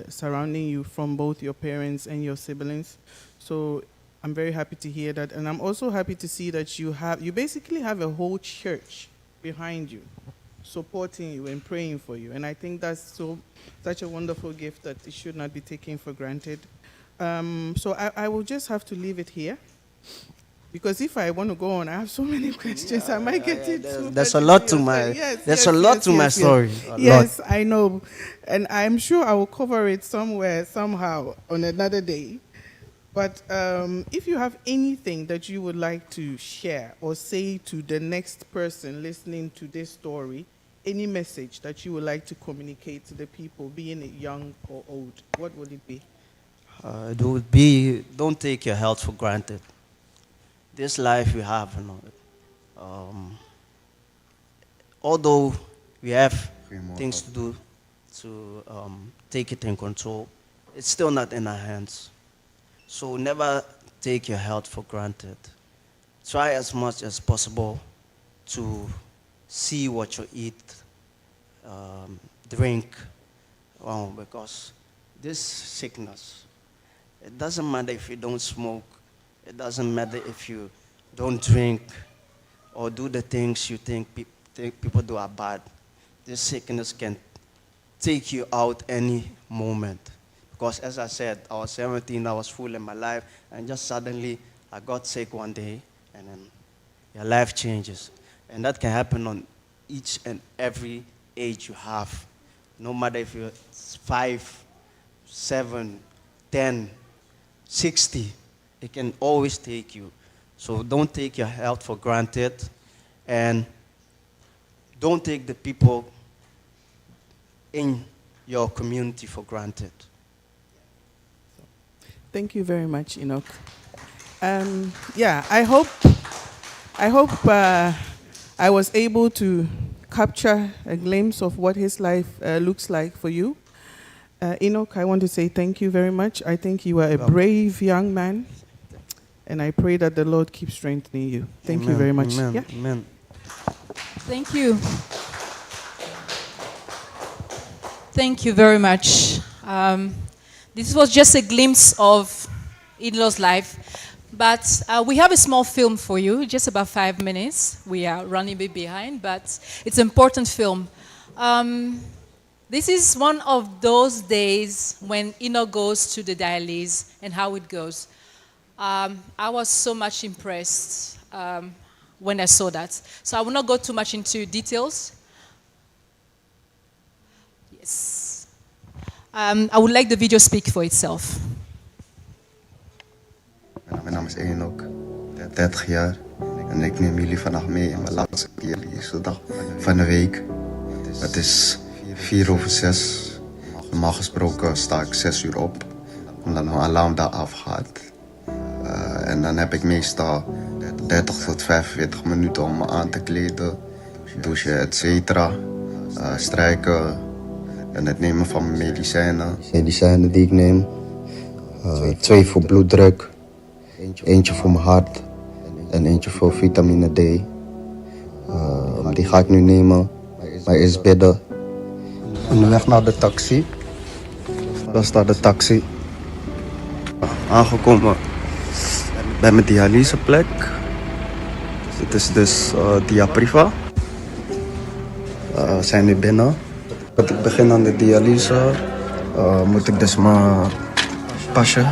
surrounding you from both your parents and your siblings. So I'm very happy to hear that. And I'm also happy to see that you basically have a whole church behind you, supporting you and praying for you. And I think that's such a wonderful gift that it should not be taken for granted. So I will just have to leave it here. Because if I want to go on, I have so many questions. I might get into. There's a lot to my. There's a lot to my story. Yes, I know, and I'm sure I will cover it somewhere, somehow, on another day. But if you have anything that you would like to share or say to the next person listening to this story, any message that you would like to communicate to the people, being it young or old, what would it be? It would be, don't take your health for granted. This life we have, although we have things to do to take it in control, it's still not in our hands. So never take your health for granted. Try as much as possible to see what you eat, drink, because this sickness, it doesn't matter if you don't smoke, it doesn't matter if you don't drink or do the things you think people do are bad. This sickness can take you out any moment. Because as I said, I was 17, I was full in my life, and just suddenly I got sick one day, and then your life changes. And that can happen on each and every age you have. No matter if you're 5, 7, 10, 60, it can always take you. So don't take your health for granted, and don't take the people in your community for granted. Thank you very much, Enoch. I hope I was able to capture a glimpse of what his life looks like for you. Enoch, I want to say thank you very much. I think you are a brave young man, and I pray that the Lord keeps strengthening you. Thank you very much. Amen. Yeah? Amen. Thank you. Thank you very much. This was just a glimpse of Idlo's life, but we have a small film for you, just about 5 minutes. We are running a bit behind, but it's an important film. This is one of those days when Enoch goes to the dialysis and how it goes. I was so much impressed when I saw that. So I will not go too much into details. Yes. I would like the video speak for itself. Mijn naam is Enoch, 30 jaar. En ik neem jullie vandaag mee in mijn laatste dialyse dag van de week. Het is 5:45. Normaal gesproken sta ik 6 uur op, omdat mijn alarm daar afgaat. En dan heb ik meestal 30 tot 45 minuten om me aan te kleden, douchen, etc. Strijken en het nemen van mijn medicijnen. Medicijnen die ik neem. 2 voor bloeddruk, eentje voor mijn hart en eentje voor vitamine D. Die ga ik nu nemen, maar eerst bidden. Onderweg naar de taxi. Daar staat de taxi. Aangekomen bij mijn dialyseplek. Dit is dus Diapriva. We zijn nu binnen. Voordat ik begin aan de dialyse, moet ik dus mijn pasje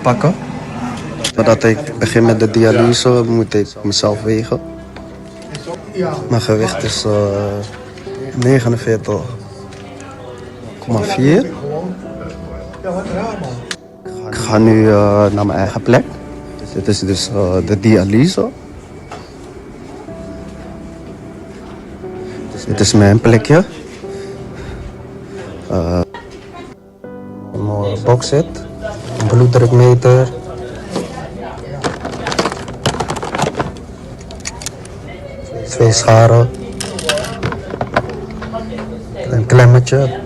pakken. Voordat ik begin met de dialyse, moet ik mezelf wegen. Mijn gewicht is 49,4. Ik ga nu naar mijn eigen plek. Dit is dus de dialyse. Dit is mijn plekje. Een box zit, een bloeddrukmeter. Twee scharen. Een klemmetje.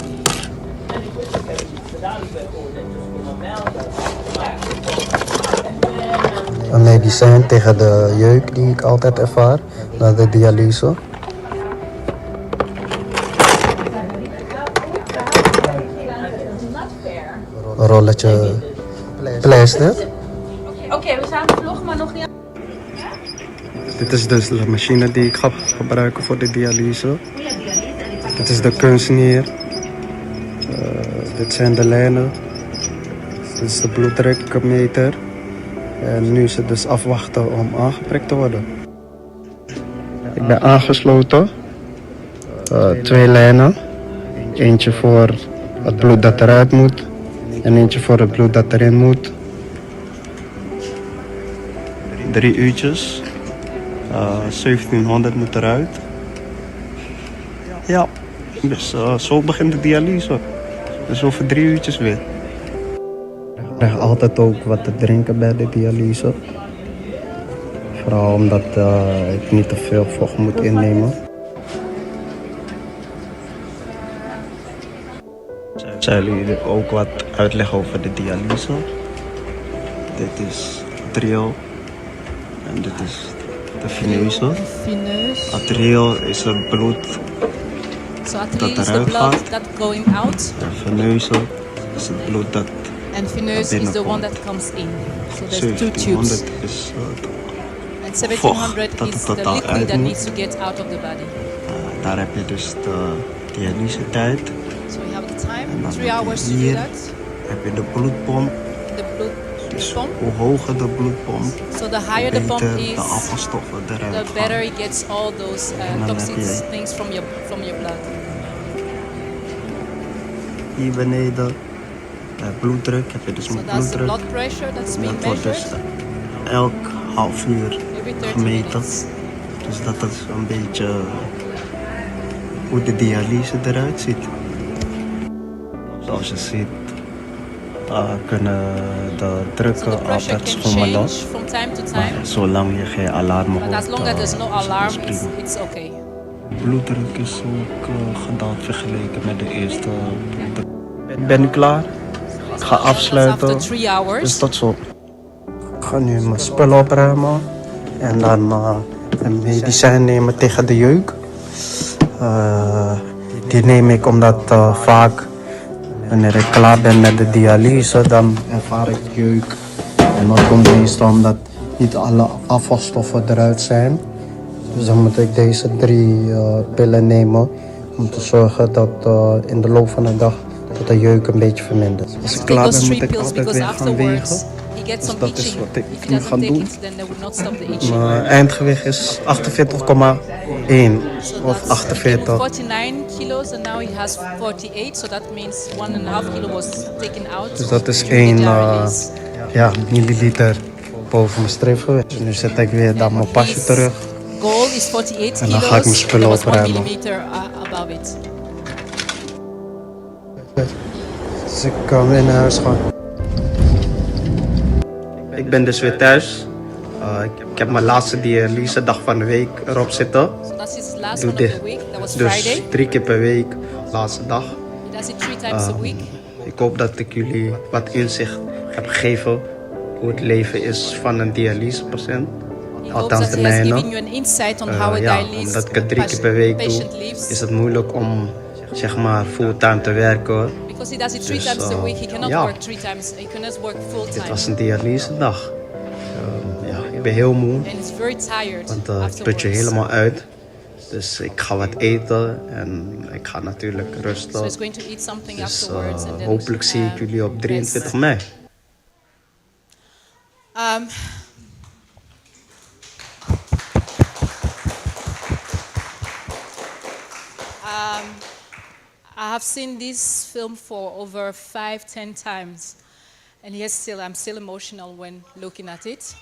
Een medicijn tegen de jeuk die ik altijd ervaar na de dialyse. Een rolletje pleister. Oké, we zijn aan het vloggen, maar nog niet. Dit is dus de machine die ik ga gebruiken voor de dialyse. Dit is de kunstnier. Dit zijn de lijnen. Dit is de bloeddrukmeter. En nu is het dus afwachten om aangeprikt te worden. Ik ben aangesloten. 2 lijnen. Eentje voor het bloed dat eruit moet. En eentje voor het bloed dat erin moet. 3 uurtjes. 1700 moet eruit. Ja, dus zo begint de dialyse. Dus over 3 uurtjes weer. Ik krijg altijd ook wat te drinken bij de dialyse. Vooral omdat ik niet te veel vocht moet innemen. Zullen jullie ook wat uitleggen over de dialyse? Dit is triol en dit is de fineuse. Fineus. Atrial is het bloed So dat artery is the eruit blood gaat. that going out, En fineuse is het bloed dat and fineus is the one that comes in. So there's 2 tubes. 1700 is And vocht 1700 dat is het the totaal liquid uit that moet. needs to get out of the body. Daar heb je dus de dialyse tijd. So we have the En time, dan 3 heb je hours to do hier that. heb je de bloedpomp. The blood Dus pump. hoe hoger de bloedpomp, So the higher the pump beter de is, afvalstoffen the eruit better gaan. it gets all those En dan heb toxic je- things from your blood. Hier beneden bloeddruk, heb je dus So mijn that's the bloeddruk. blood pressure that's En being dat wordt dus measured elk half uur every 30 gemeten. minutes. Dus dat is een beetje hoe de dialyse eruit ziet. Zoals je ziet kunnen de So drukken the pressure altijd can schommelen. change from time to time, Maar zolang je geen alarm hoort, but as long as there's no alarm, is prima. it's okay. Bloeddruk is ook gedaald vergeleken met de eerste bloeddruk. Ik ben nu klaar. Ik ga That's after afsluiten. 3 hours. Dus tot zo. Ik ga nu mijn spullen opruimen. En dan een medicijn nemen tegen de jeuk. Die neem ik omdat vaak wanneer ik klaar ben met de dialyse, dan ervaar ik jeuk. En dat komt meestal omdat niet alle afvalstoffen eruit zijn. Dus dan moet ik deze 3 pillen nemen om te zorgen dat in de loop van de dag dat de jeuk een beetje vermindert. Als ik Take klaar those ben moet 3 ik pills altijd because weer gaan afterwards wegen. he gets Dus some dat is itching. wat ik If he nu doesn't ga take doen. it, then they would not stop the itching. Mijn eindgewicht is 48,1 So of that's 48. 49 kilos and now he has 48, so that means 1.5 kilo was taken out. Dus dat is during the 1 dialysis. milliliter boven mijn streefgewicht. Dus nu zet ik weer dan mijn pasje His terug. goal is 48 En dan kilos. ga ik mijn spullen There was 1 opruimen. millimeter above it. Dus ik kan weer naar huis gaan. Ik ben dus weer thuis. Ik heb mijn laatste dialyse dag van de week erop zitten. So that's his last Doe one of dit. the week. That was Dus Friday. 3 keer per week, laatste dag. He does it 3 times a week. Ik hoop dat ik jullie wat inzicht heb gegeven hoe het leven is van een dialysepatiënt. He hopes Althans that de he has mijne. given you an insight on how a Ja, dialysis omdat ik het 3 keer per week patient doe, lives. is het moeilijk om zeg maar fulltime te werken. Because he does it 3 Dus, times a week, he cannot ja. work 3 times. He cannot work full Dit time. was een dialyse dag. Ja, ik ben heel moe, And he's very tired want het put afterwards. je helemaal uit. Dus ik ga wat eten en ik ga natuurlijk So rusten. he's going to eat something Dus afterwards. And then, hopelijk zie ik jullie op 23 mei. Um, I have seen this film for over 5-10 times, and yet still I'm still emotional when looking at it.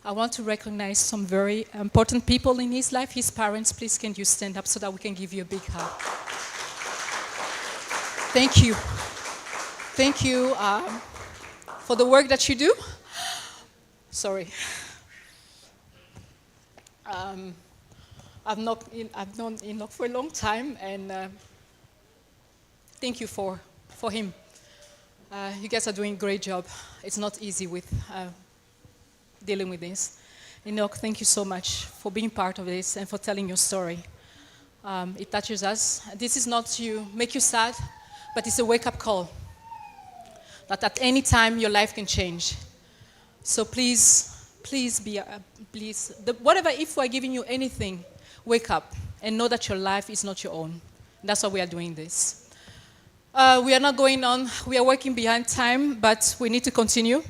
I want to recognize some very important people in his life. His parents, please can you stand up so that we can give you a big hug. Thank you. Thank you for the work that you do. Sorry. I've known Enoch for a long time, and thank you for him. You guys are doing a great job. It's not easy with dealing with this. Enoch, thank you so much for being part of this and for telling your story. It touches us. This is not to make you sad, but it's a wake-up call. That at any time your life can change. So please be, whatever, if we're giving you anything, wake up and know that your life is not your own. That's why we are doing this. We are not going on, we are working behind time, but we need to continue.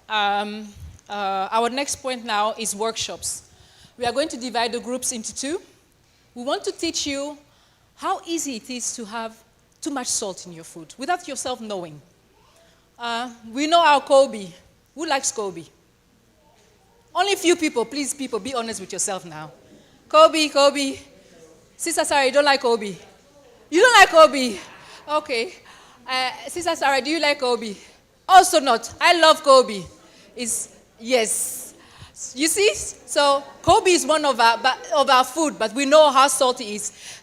Our next point now is workshops. We are going to divide the groups into two. We want to teach you how easy it is to have too much salt in your food without yourself knowing. We know our Kobe. Who likes Kobe? Only a few people. Please, people, be honest with yourself now. Kobe. Sister Sarah, you don't like Kobe? You don't like Kobe? Okay. Sister Sarah, do you like Kobe? Also not. I love Kobe. Yes. You see? So Kobe is one of our food, but we know how salty it is.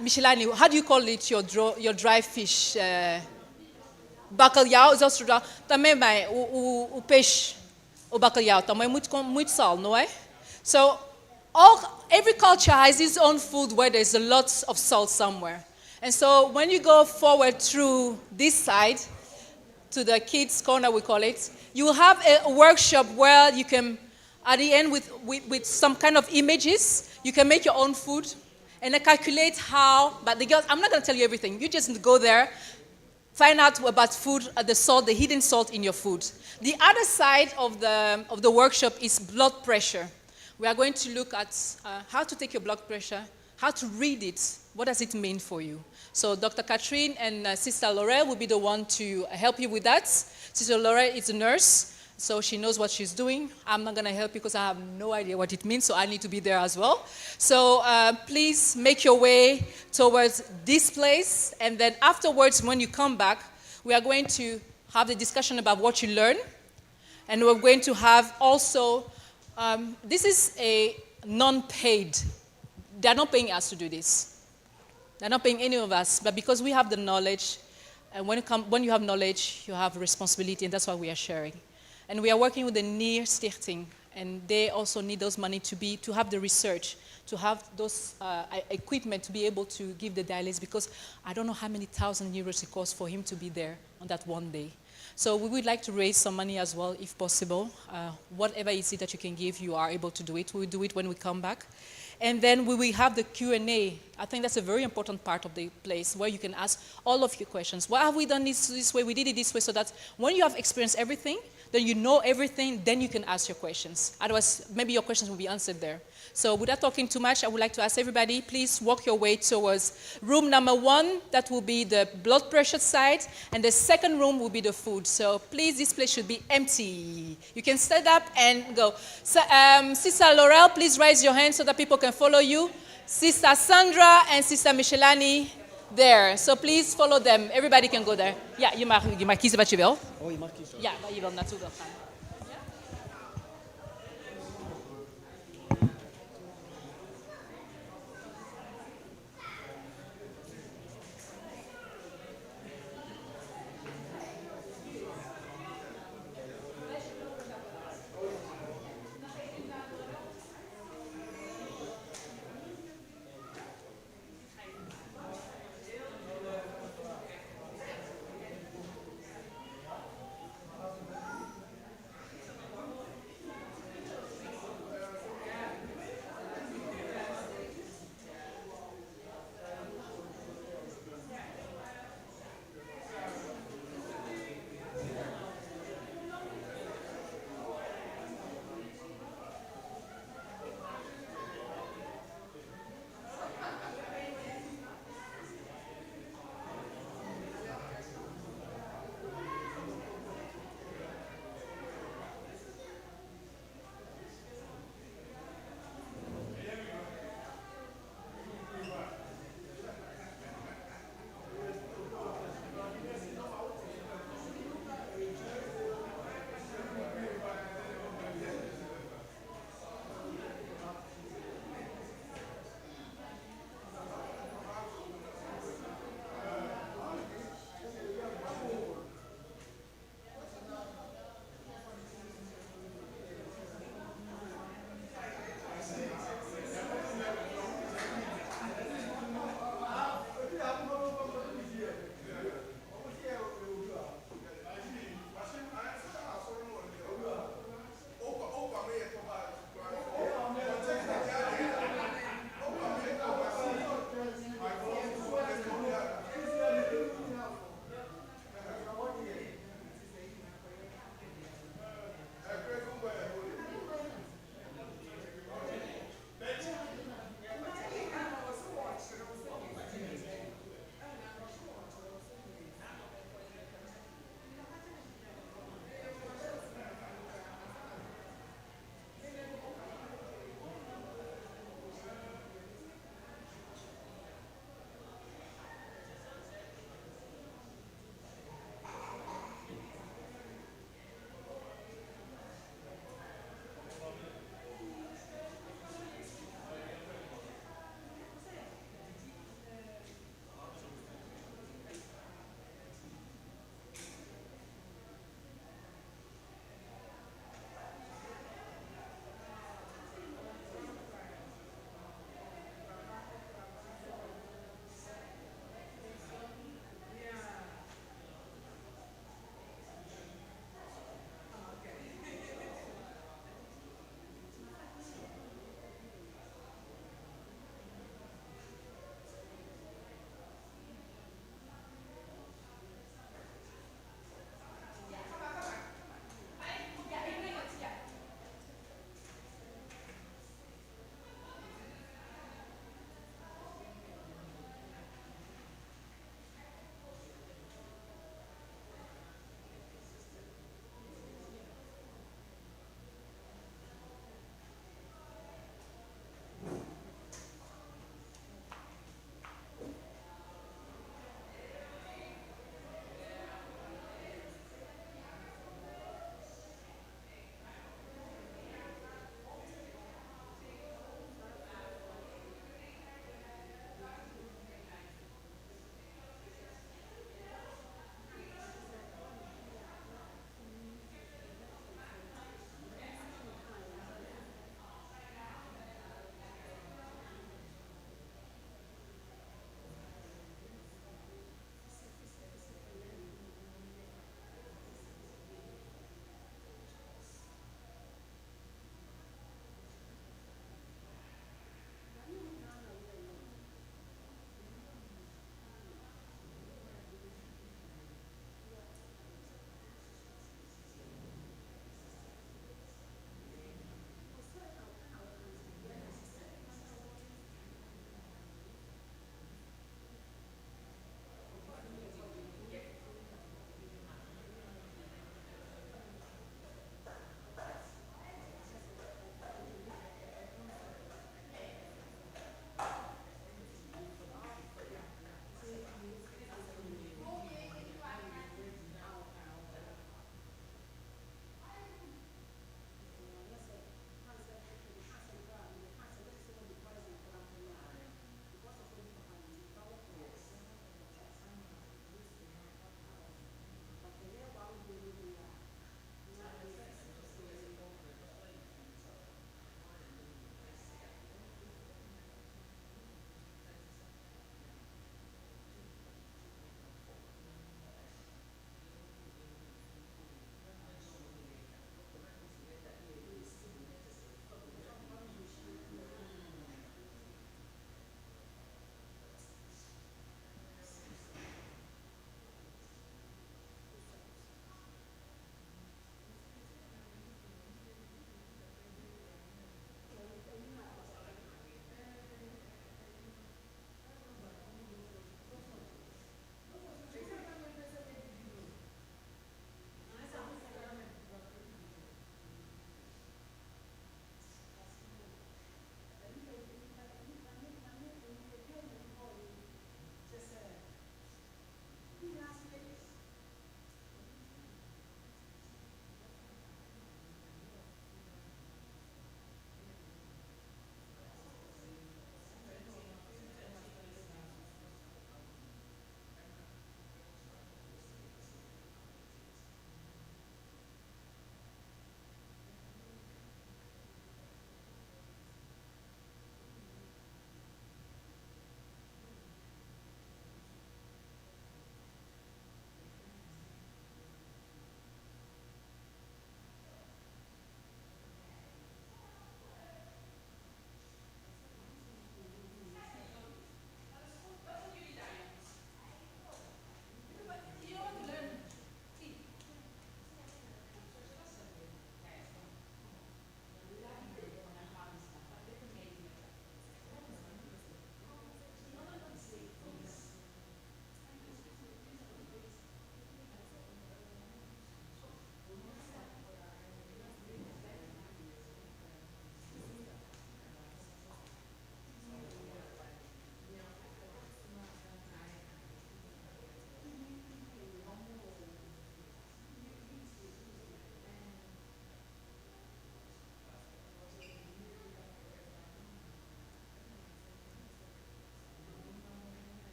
Michelani, how do you call it, your dry fish? Bacalhau, também bem, o peixe, o bacalhau, também muito sal, não é? So every culture has its own food where there's a lot of salt somewhere. And so when you go forward through this side, to the kids' corner we call it, you will have a workshop where you can, at the end with some kind of images, you can make your own food and then calculate how, but the girls, I'm not going to tell you everything. You just go there, find out about food, the salt, the hidden salt in your food. The other side of the workshop is blood pressure. We are going to look at how to take your blood pressure, how to read it, what does it mean for you. So Dr. Catherine and Sister Laurel will be the one to help you with that. Sister Laurel is a nurse, so she knows what she's doing. I'm not going to help you because I have no idea what it means, so I need to be there as well. So please make your way towards this place, and then afterwards, when you come back, we are going to have the discussion about what you learn, and we're going to have also, this is a non-paid. They're not paying us to do this. They're not paying any of us, but because we have the knowledge, and when you have knowledge, you have responsibility, and that's why we are sharing. And we are working with the NIR Stichting, and they also need those money to have the research, to have those equipment to be able to give the dialysis, because I don't know how many thousand euros it costs for him to be there on that one day. So we would like to raise some money as well, if possible. Whatever is it that you can give, you are able to do it. We'll do it when we come back. And then we will have the Q&A. I think that's a very important part of the place where you can ask all of your questions. Why have we done this way? We did it this way, so that when you have experienced everything, then you know everything, then you can ask your questions. Otherwise, maybe your questions will be answered there. So without talking too much, I would like to ask everybody, please walk your way towards room number 1. That will be the blood pressure side. And the second room will be the food. So please, this place should be empty. You can stand up and go. So, Sister Laurel, please raise your hand so that people can follow you. Sister Sandra and Sister Michelani there. So please follow them. Everybody can go there. Ja, je mag kiezen wat je wil. Oh, je mag kiezen. Ja, waar je wil naartoe wil gaan.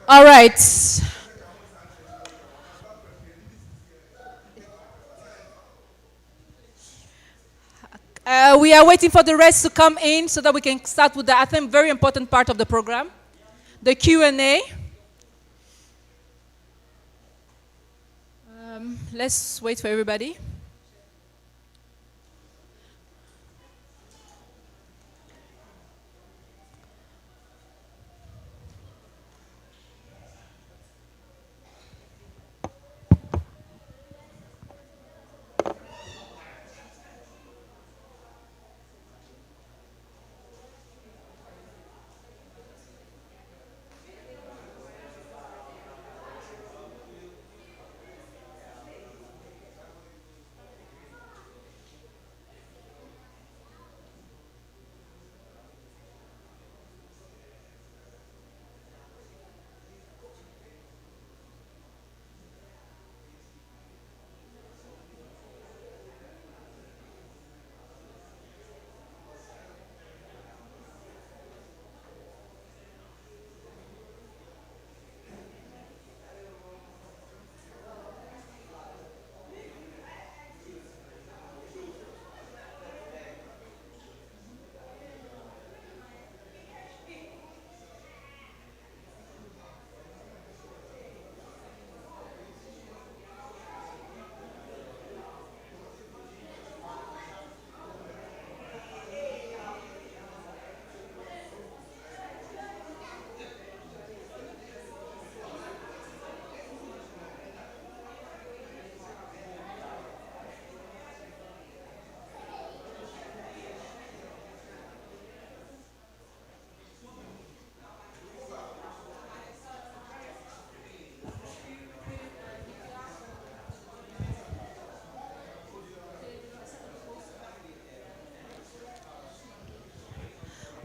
All right. We are waiting for the rest to come in so that we can start with the, I think, very important part of the program, the Q&A. Let's wait for everybody.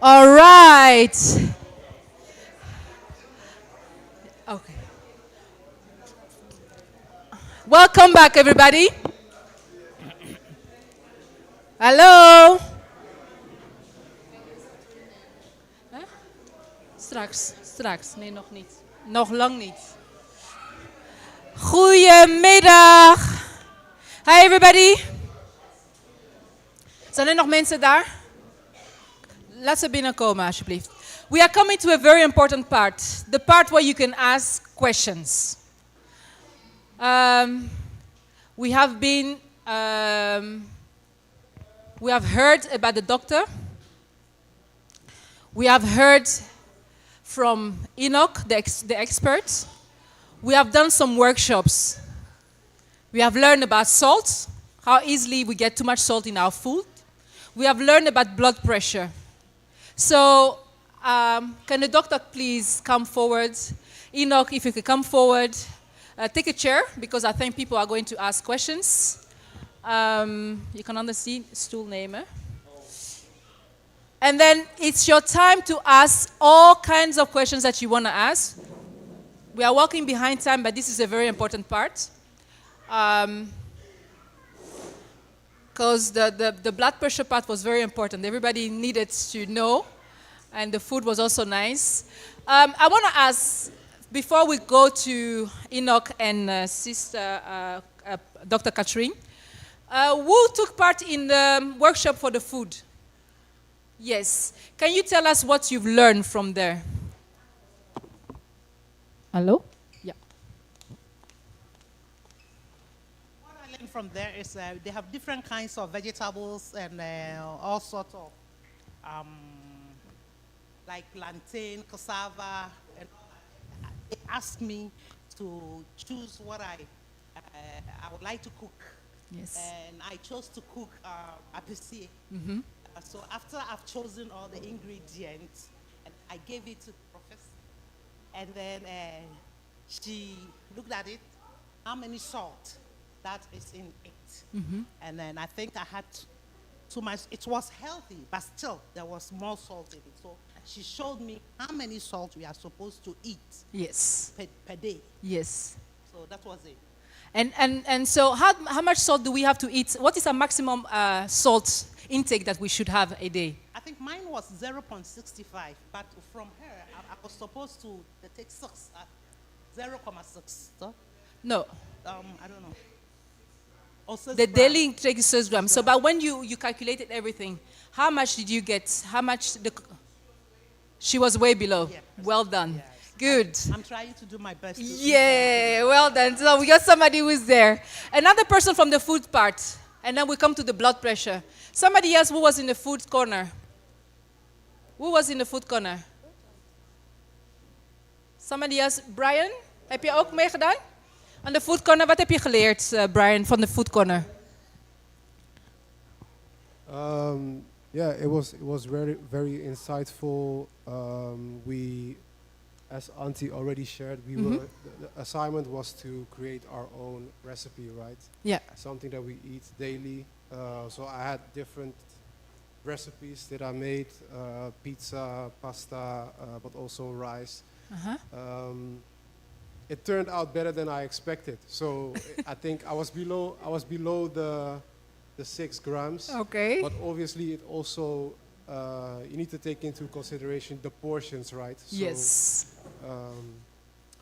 All right. Okay. Welcome back, everybody. Hallo. Huh? Straks. Nee, nog niet. Nog lang niet. Goedemiddag. Hi, everybody. Zijn er nog mensen daar? Laat ze binnenkomen, alsjeblieft. We are coming to a very important part. The part where you can ask questions. We have heard about the doctor. We have heard from Enoch, the expert. We have done some workshops. We have learned about salt, how easily we get too much salt in our food. We have learned about blood pressure. So, can the doctor please come forward? Enoch, if you could come forward. Take a chair, because I think people are going to ask questions. You can understand stoel nemen. And then it's your time to ask all kinds of questions that you want to ask. We are walking behind time, but this is a very important part. Because the blood pressure part was very important. Everybody needed to know, and the food was also nice. I want to ask, before we go to Enoch and Sister Dr. Catherine, who took part in the workshop for the food? Yes. Can you tell us what you've learned from there? Hallo? Ja. What I learned from there is they have different kinds of vegetables and all sorts of, like plantain, cassava, and all that. They asked me to choose what I would like to cook. Yes. And I chose to cook apicier. So after I've chosen all the ingredients, and I gave it to the professor, and then she looked at it, how many salt that is in it. And then I think I had too much. It was healthy, but still there was more salt in it. So she showed me how many salt we are supposed to eat Yes. per day. Yes. So that was it. And so how much salt do we have to eat? What is our maximum salt intake that we should have a day? I think mine was 0.65, but from her, I was supposed to take 6, 0.6. So, No. I don't know. Or 6 The grams. daily intake is 6 grams. So, but when you calculated everything, how much did you get? How much? She was way below. Yeah. Well done. Yes. Good. I'm trying to do my best. To Yeah, well done. So we got somebody who's there. Another person from the food part. And then we come to the blood pressure. Somebody else who was in the food corner. Who was in the food corner? Somebody else. Brian, heb je ook meegedaan? Aan de food corner. Wat heb je geleerd, Brian, van de food corner? Yeah, it was very insightful. We, as Auntie already shared, the assignment was to create our own recipe, right? Yeah. Something that we eat daily. So I had different recipes that I made: pizza, pasta, but also rice. Uh-huh. It turned out better than I expected. So I think I was below the 6 grams. Okay. But obviously, it also you need to take into consideration the portions, right? So, Yes.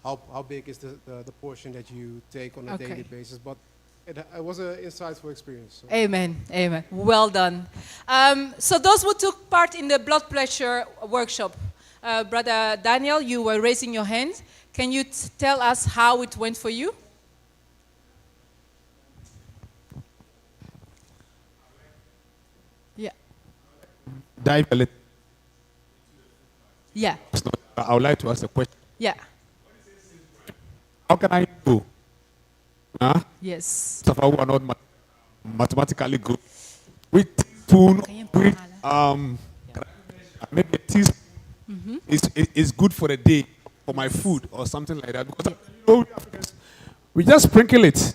How big is the portion that you take on a Okay. daily basis? But it was an insightful experience. So. Amen. Amen. Well done. So those who took part in the blood pressure workshop, Brother Daniel, you were raising your hand. Can you tell us how it went for you? Yeah. Dive a little. Yeah. I would like to ask a question. Yeah. How can I know? Huh? Yes. Stuff who are not mathematically good. With teaspoon, with maybe a teaspoon is good for the day for my food or something like that. Because we just sprinkle it.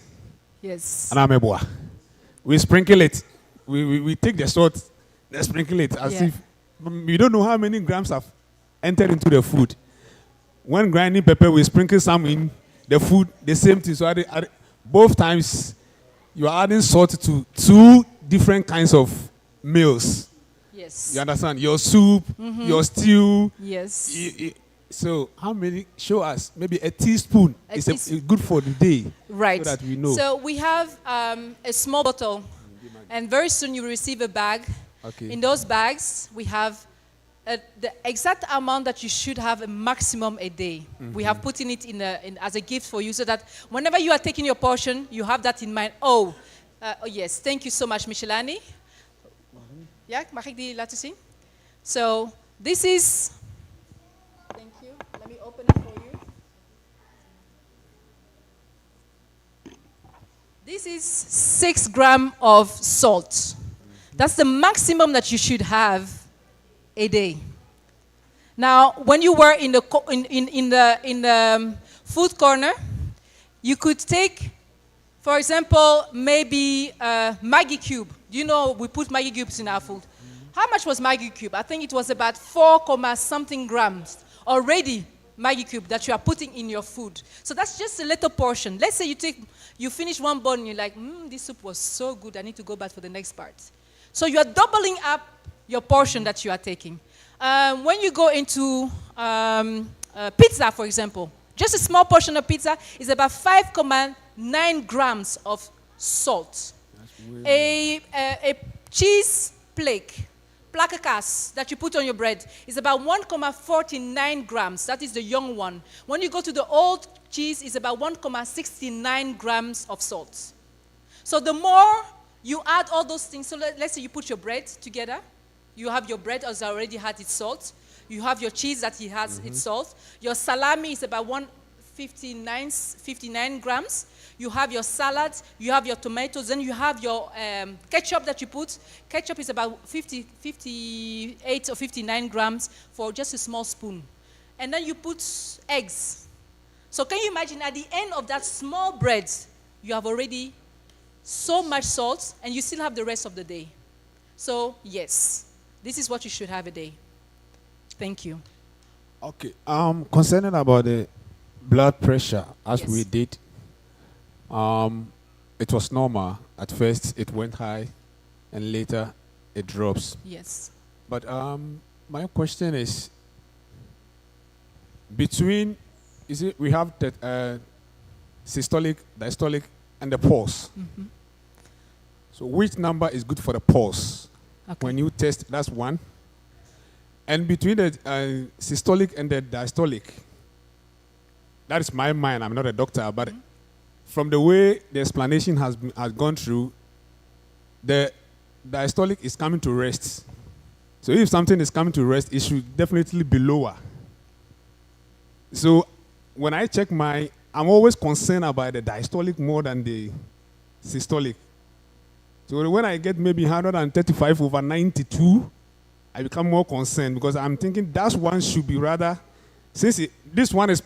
Yes. And I'm a boy. We sprinkle it. We take the salt, then sprinkle it as Yeah. if we don't know how many grams have entered into the food. When grinding pepper, we sprinkle some in the food, the same thing. So both times you are adding salt to 2 different kinds of meals. Yes. You understand? Your soup, your stew. Yes. So how many? Show us. Maybe a teaspoon is good for the day. Right. So that we know. So we have a small bottle, and very soon you will receive a bag. Okay. In those bags, we have the exact amount that you should have a maximum a day. We have put in it as a gift for you, so that whenever you are taking your portion, you have that in mind. Oh, yes. Thank you so much, Michelani. Ja, mag ik die laten zien? So this is. Thank you. Let me open it for you. This is 6 grams of salt. That's the maximum that you should have a day. Now, when you were in the food corner, you could take, for example, maybe Maggi cube. Do you know we put Maggi cubes in our food? How much was Maggi cube? I think it was about 4 something grams already. Maggi cube that you are putting in your food. So that's just a little portion. Let's say you finish one bowl and you're like, this soup was so good, I need to go back for the next part. So you are doubling up your portion that you are taking. When you go into pizza, for example, just a small portion of pizza is about 5.9 grams of salt. A cheese flake, plaque kaas that you put on your bread is about 1.49 grams. That is the young one. When you go to the old cheese, it's about 1.69 grams of salt. So the more you add all those things, so let's say you put your bread together, you have your bread as already had its salt, you have your cheese that it has its salt, your salami is about 59 grams, you have your salad, you have your tomatoes, then you have your ketchup that you put. Ketchup is about 58 or 59 grams for just a small spoon. And then you put eggs. So can you imagine at the end of that small bread, you have already so much salt, and you still have the rest of the day. So, yes, this is what you should have a day. Thank you. Okay. Concerning about the blood pressure, as Yes. we did, It was normal. At first, it went high, and later, it drops. Yes. But my question is, between, we have that systolic, diastolic, and the pulse. Mm-hmm. So which number is good for the pulse? Okay. When you test, that's one. And between the systolic and the diastolic, that is my mind. I'm not a doctor, but from the way the explanation has gone through, the diastolic is coming to rest. So if something is coming to rest, it should definitely be lower. So when I check I'm always concerned about the diastolic more than the systolic. So when I get maybe 135/92, I become more concerned because I'm thinking that one should be rather, since this one is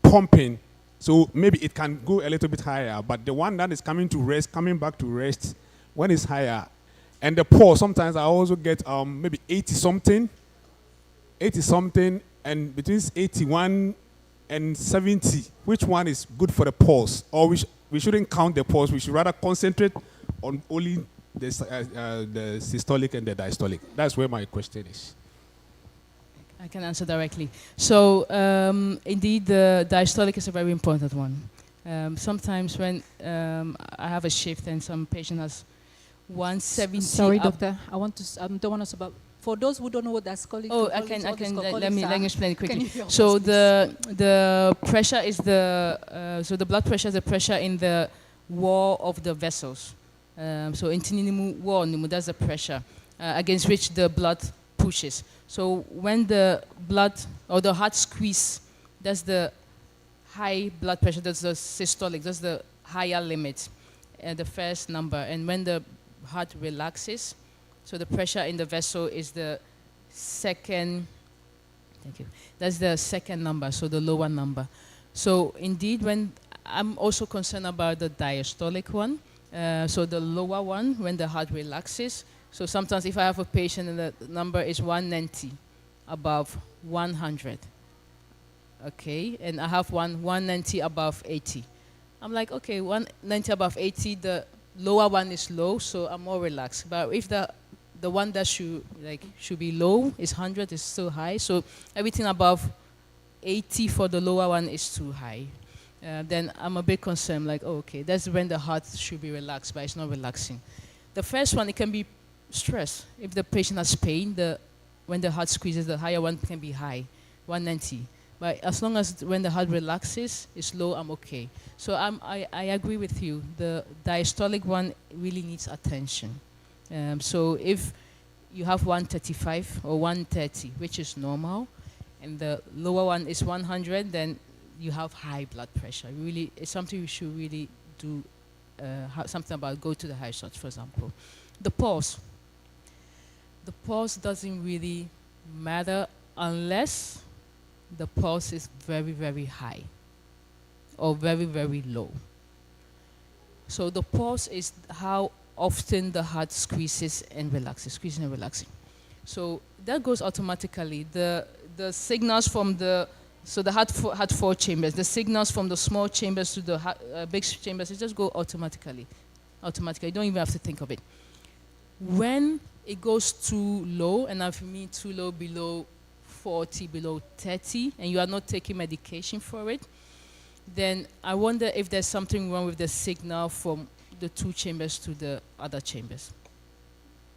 pumping, so maybe it can go a little bit higher, but the one that is coming back to rest, when it's higher, and the pulse, sometimes I also get maybe 80 something, and between 81 and 70, which one is good for the pulse? Or we shouldn't count the pulse, we should rather concentrate on only the systolic and the diastolic. That's where my question is. I can answer directly. So indeed, the diastolic is a very important one. Sometimes when I have a shift and some patient has 170. Sorry, up. doctor. I don't want us about. For those who don't know what diastolic is. Oh, I can. Let me explain it quickly. So the pressure is the blood pressure is the pressure in the wall of the vessels. So intinimu wall, that's the pressure against which the blood pushes. So when the blood or the heart squeeze, that's the high blood pressure. That's the systolic. That's the higher limit, the first number. And when the heart relaxes, so the pressure in the vessel is the second. Thank you. That's the second number. So the lower number. So indeed, when I'm also concerned about the diastolic one. So the lower one, when the heart relaxes. So sometimes if I have a patient and the number is 190 above 100, okay, and I have 190 above 80. I'm like, okay, 190 above 80, the lower one is low, so I'm more relaxed. But if the one that should be low is 100, is still high. So everything above 80 for the lower one is too high. Then I'm a bit concerned, like, oh, okay, that's when the heart should be relaxed, but it's not relaxing. The first one, it can be stress. If the patient has pain, when the heart squeezes, the higher one can be high, 190. But as long as when the heart relaxes, it's low, I'm okay. So I agree with you. The diastolic one really needs attention. So if you have 135 or 130, which is normal, and the lower one is 100, then you have high blood pressure. Really, it's something you should really do something about. Go to the high shots, for example. The pulse. The pulse doesn't really matter unless the pulse is very, very high or very, very low. So the pulse is how often the heart squeezes and relaxes, squeezing and relaxing. So that goes automatically. The signals from so the heart had 4 chambers. The signals from the small chambers to the big chambers, it just go automatically. Automatically, you don't even have to think of it. When it goes too low, and I mean too low, below 40, below 30, and you are not taking medication for it, then I wonder if there's something wrong with the signal from the 2 chambers to the other chambers.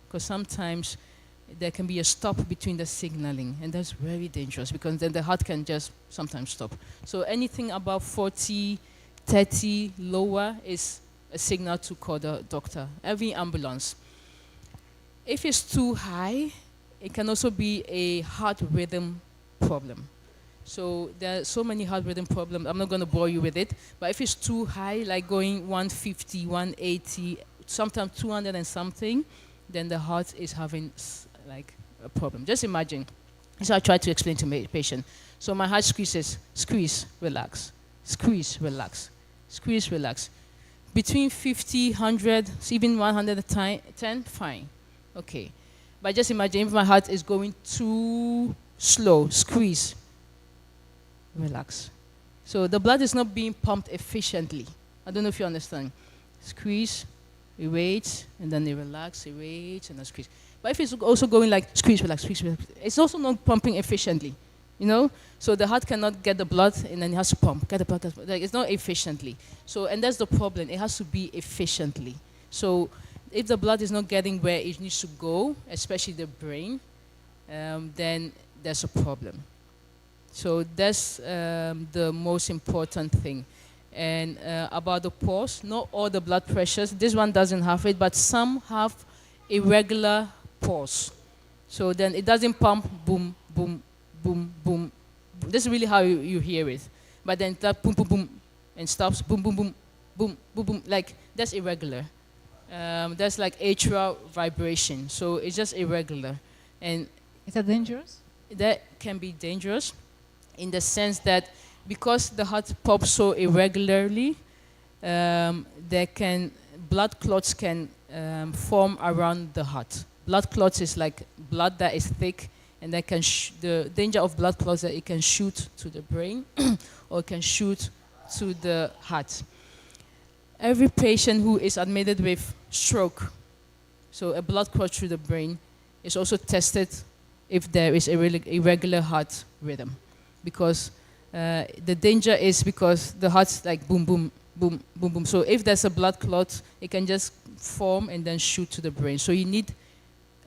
Because sometimes there can be a stop between the signaling, and that's very dangerous because then the heart can just sometimes stop. So anything above 40, 30, lower is a signal to call the doctor, every ambulance. If it's too high, it can also be a heart rhythm problem. So there are so many heart rhythm problems. I'm not going to bore you with it, but if it's too high, like going 150, 180, sometimes 200 and something, then the heart is having like a problem. Just imagine. So I try to explain to my patient. So my heart squeezes, squeeze, relax, squeeze, relax, squeeze, relax. Between 50, 100, even 110, fine. Okay. But just imagine if my heart is going too slow, squeeze, relax. So the blood is not being pumped efficiently. I don't know if you understand. Squeeze, we wait, and then they relax, they wait, and then squeeze. But if it's also going like squeeze, relax, squeeze, relax, it's also not pumping efficiently, you know? So the heart cannot get the blood, and then it has to pump, get the blood, like, it's not efficiently. So, and that's the problem, it has to be efficiently. So if the blood is not getting where it needs to go, especially the brain, then there's a problem. So that's the most important thing. And about the pulse, not all the blood pressures, this one doesn't have it, but some have irregular pulse. So then it doesn't pump boom, boom, boom, boom. This is really how you hear it. But then that boom, boom, boom, and stops, boom, boom, boom, boom, boom, boom, like that's irregular. That's like atrial vibration. So it's just irregular. And Is that dangerous? that can be dangerous in the sense that because the heart pumps so irregularly, blood clots can form around the heart. Blood clots is like blood that is thick, and that can the danger of blood clots that it can shoot to the brain or it can shoot to the heart. Every patient who is admitted with stroke, so a blood clot through the brain, is also tested if there is irregular heart rhythm, because the danger is because the heart's like boom, boom, boom, boom, boom. So if there's a blood clot, it can just form and then shoot to the brain. So you need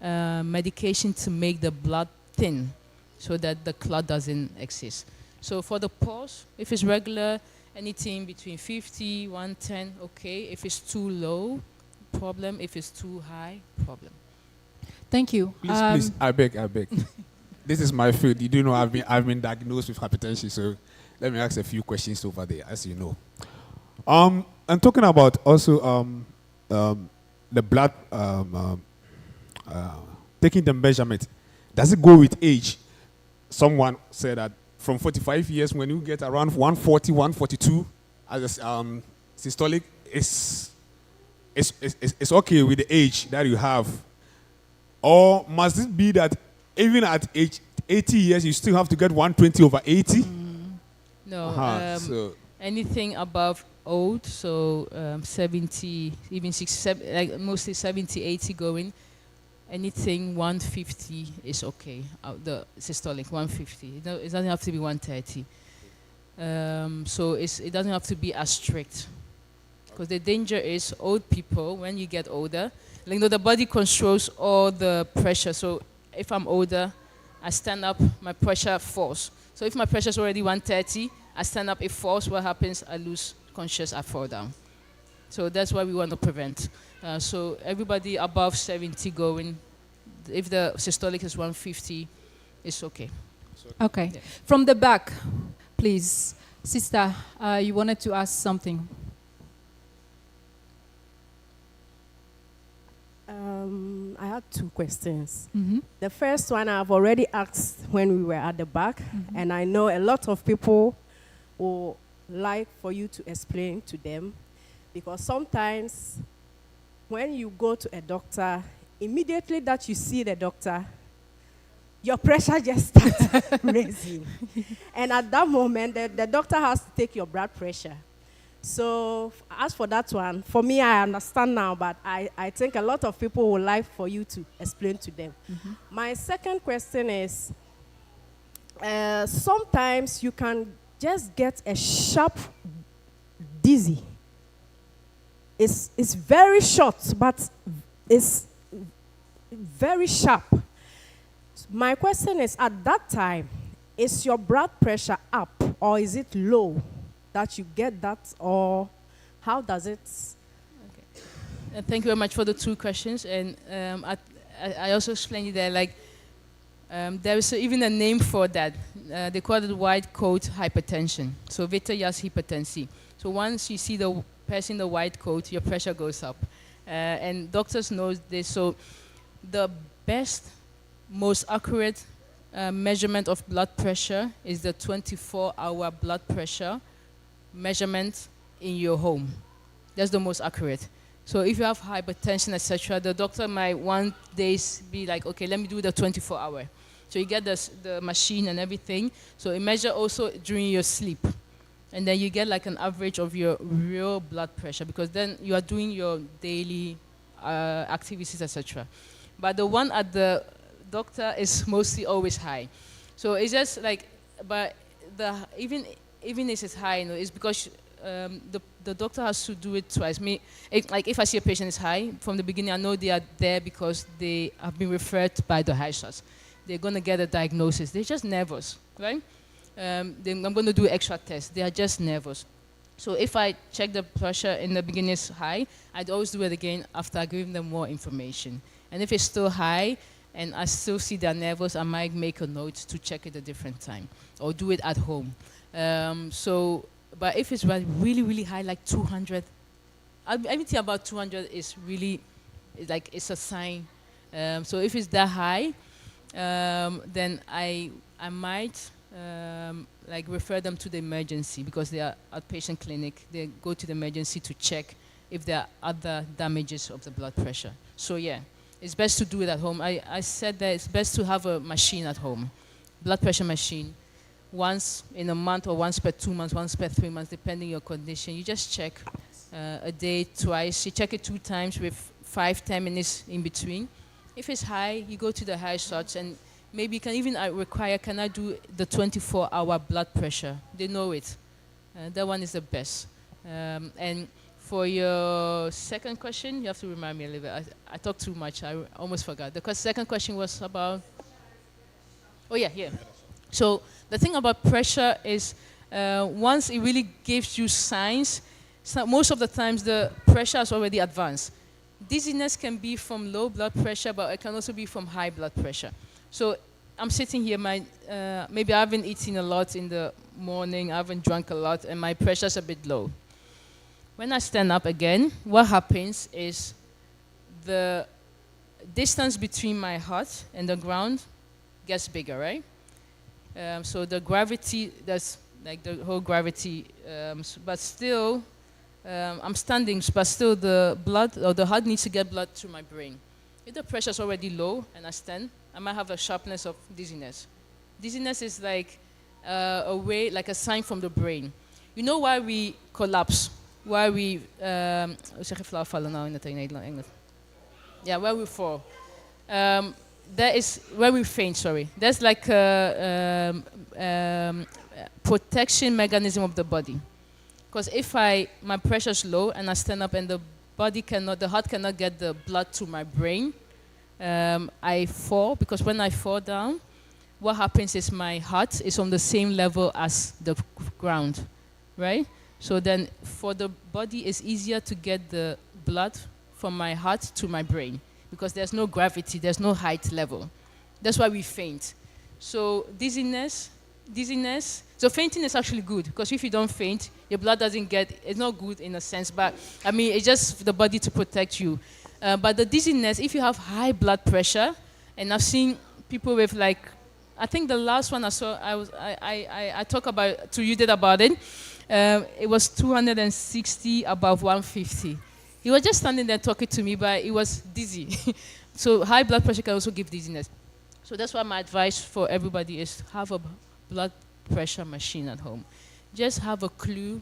medication to make the blood thin so that the clot doesn't exist. So for the pulse, if it's regular, anything between 50, 110, okay. If it's too low, problem. If it's too high, problem. Thank you. Please, I beg. This is my field. You do know I've been diagnosed with hypertension, so let me ask a few questions over there, as you know. I'm talking about also the blood, taking the measurement. Does it go with age? Someone said that from 45 years, when you get around 140, 142, as systolic, it's okay with the age that you have. Or must it be that even at age 80 years, you still have to get 120 over 80? No. So anything above old, so 70, even 60, like mostly 70, 80 going, anything 150 is okay. The systolic 150. It doesn't have to be 130. So it doesn't have to be as strict. Because the danger is old people, when you get older, like, the body controls all the pressure. So if I'm older, I stand up, my pressure falls. So if my pressure is already 130, I stand up, it falls. What happens? I lose conscious, I fall down. So that's why we want to prevent. So everybody above 70 going, if the systolic is 150, it's okay. Okay. Yeah. From the back, please. Sister, you wanted to ask something. I had two questions. Mm-hmm. The first one I've already asked when we were at the back, and I know a lot of people will like for you to explain to them, because sometimes when you go to a doctor, immediately that you see the doctor, your pressure just starts raising. And at that moment, the doctor has to take your blood pressure. So as for that one, for me, I understand now, but I think a lot of people would like for you to explain to them. Mm-hmm. My second question is, sometimes you can just get a sharp dizzy. It's very short, but it's very sharp. My question is, at that time, is your blood pressure up or is it low that you get that, or how does it? Okay. Thank you very much for the two questions. And I also explained it there, like, there is even a name for that. They call it white coat hypertension. So Witte-Jas hypertensie. So once you see the person in the white coat, your pressure goes up. And doctors know this. So the best, most accurate measurement of blood pressure is the 24-hour blood pressure measurement in your home. That's the most accurate. So if you have hypertension, etc., the doctor might one day be like, okay, let me do the 24-hour. So you get the machine and everything. So it measures also during your sleep. and then you get like an average of your real blood pressure, because then you are doing your daily activities, etc. But the one at the doctor is mostly always high. So it's just like, but even if it's high, it's because the doctor has to do it twice. Like if I see a patient is high, from the beginning I know they are there because they have been referred by the high shots. They're going to get a diagnosis. They're just nervous, right? Then I'm going to do extra tests. They are just nervous. So if I check the pressure in the beginning is high, I'd always do it again after I give them more information. And if it's still high and I still see they're nervous, I might make a note to check it a different time or do it at home. But if it's really, really high, like 200, everything about 200 is really, like, it's a sign. So if it's that high, then I might like refer them to the emergency, because they are outpatient clinic. They go to the emergency to check if there are other damages of the blood pressure. So yeah, it's best to do it at home. I said that it's best to have a machine at home, blood pressure machine. Once in a month, or once per 2 months, once per 3 months, depending on your condition. You just check a day, twice. You check it 2 times with 5-10 minutes in between. If it's high, you go to the high shots, and maybe you can even require, can I do the 24-hour blood pressure? They know it. That one is the best. And for your second question, you have to remind me a little bit. I talked too much. I almost forgot. The second question was about... Oh, yeah. So the thing about pressure is once it really gives you signs, most of the times the pressure is already advanced. Dizziness can be from low blood pressure, but it can also be from high blood pressure. So I'm sitting here, maybe I haven't eaten a lot in the morning, I haven't drunk a lot, and my pressure's a bit low. When I stand up again, what happens is the distance between my heart and the ground gets bigger, right? So the gravity, that's like the whole gravity, but still, I'm standing, but still the blood, or the heart needs to get blood to my brain. If the pressure is already low and I stand, I might have a sharpness of dizziness. Dizziness is like a way, like a sign from the brain. You know why we collapse? Why we, hoe zeg je flauw vallen nou in het Nederlands? Yeah, why we fall. That is where we faint, sorry. That's like a protection mechanism of the body. Because if my pressure is low and I stand up and the heart cannot get the blood to my brain, I fall, because when I fall down, what happens is my heart is on the same level as the ground, right? So then for the body, it's easier to get the blood from my heart to my brain, because there's no gravity, there's no height level. That's why we faint. So dizziness, so fainting is actually good, because if you don't faint, your blood doesn't get, it's not good in a sense, but I mean, it's just for the body to protect you. But the dizziness, if you have high blood pressure, and I've seen people with like, I think the last one I saw, I talked about, to you did about it, it was 260 above 150. He was just standing there talking to me, but he was dizzy. So high blood pressure can also give dizziness. So that's why my advice for everybody is have a blood pressure machine at home. Just have a clue,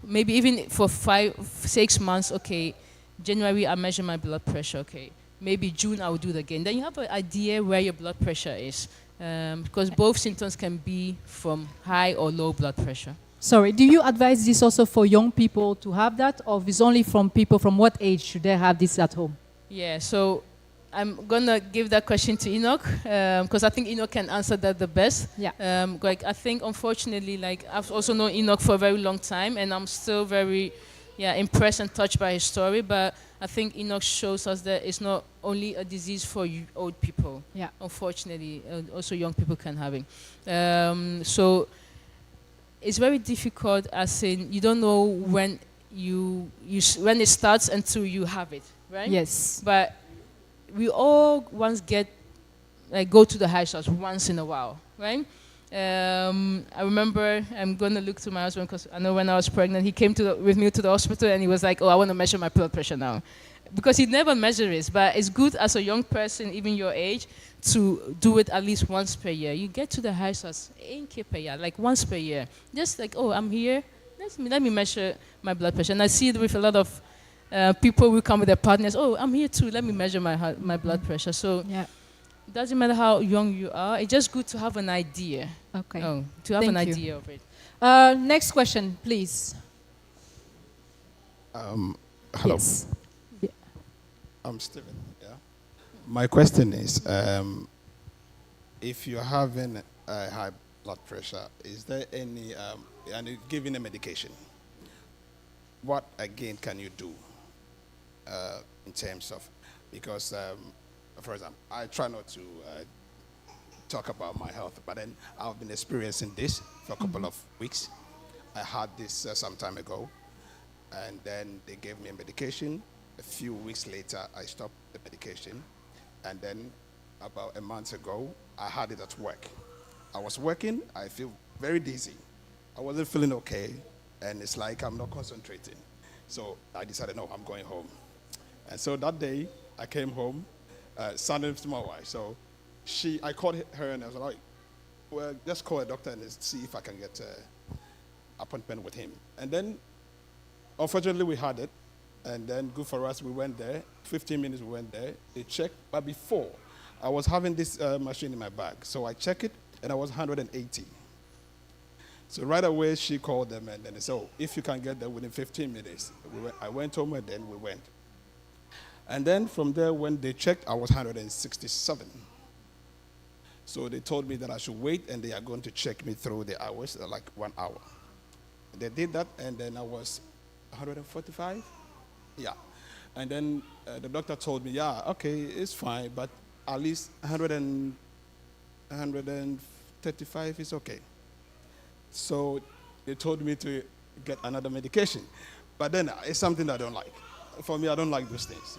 maybe even for 5-6 months, okay, January I measure my blood pressure, okay. Maybe June I will do it again. Then you have an idea where your blood pressure is, because both symptoms can be from high or low blood pressure. Sorry, do you advise this also for young people to have that, or is only from people from what age should they have this at home? Yeah, so I'm gonna give that question to Enoch, because I think Enoch can answer that the best. Yeah. Like I think, unfortunately, like I've also known Enoch for a very long time, and I'm still very, impressed and touched by his story. But I think Enoch shows us that it's not only a disease for old people. Yeah. Unfortunately, also young people can have it. So it's very difficult, as in you don't know when when it starts until you have it, right? Yes. But we all once go to the high shots once in a while, right? I remember, I'm going to look to my husband, because I know when I was pregnant, he came with me to the hospital, and he was like, oh, I want to measure my blood pressure now. Because he never measures it, but it's good as a young person, even your age, to do it at least once per year. You get to the high shots, per year, like once per year. Just like, oh, I'm here, let me measure my blood pressure. And I see it with a lot of people who come with their partners. Oh, I'm here too. Let me measure my blood pressure. So Yeah. it doesn't matter how young you are. It's just good to have an idea. Okay. Oh, to have an Thank you. idea of it. Next question, please. Hello. Yes. Yeah. I'm Stephen. Yeah. My question is, if you're having high blood pressure, is there any, and you're giving a medication, what again can you do in terms of, because, for example, I try not to talk about my health, but then I've been experiencing this for a couple of weeks. I had this some time ago, and then they gave me a medication. A few weeks later, I stopped the medication, and then about a month ago, I had it at work. I was working, I feel very dizzy. I wasn't feeling okay, and it's like I'm not concentrating. So I decided, no, I'm going home. And so that day, I came home, sounding to my wife. So I called her, and I was like, well, just call a doctor and see if I can get an appointment with him. And then, unfortunately, we had it. And then, good for us, we went there. 15 minutes, we went there. They checked. But before, I was having this machine in my bag. So I checked it, and I was 180. So right away, she called them, and then they said, oh, if you can get there within 15 minutes. I went home, and then we went. And then from there, when they checked, I was 167. So they told me that I should wait, and they are going to check me through the hours, like 1 hour. They did that, and then I was 145. Yeah. And then the doctor told me, yeah, okay, it's fine, but at least 135 is okay. So they told me to get another medication. But then it's something that I don't like. For me, I don't like those things.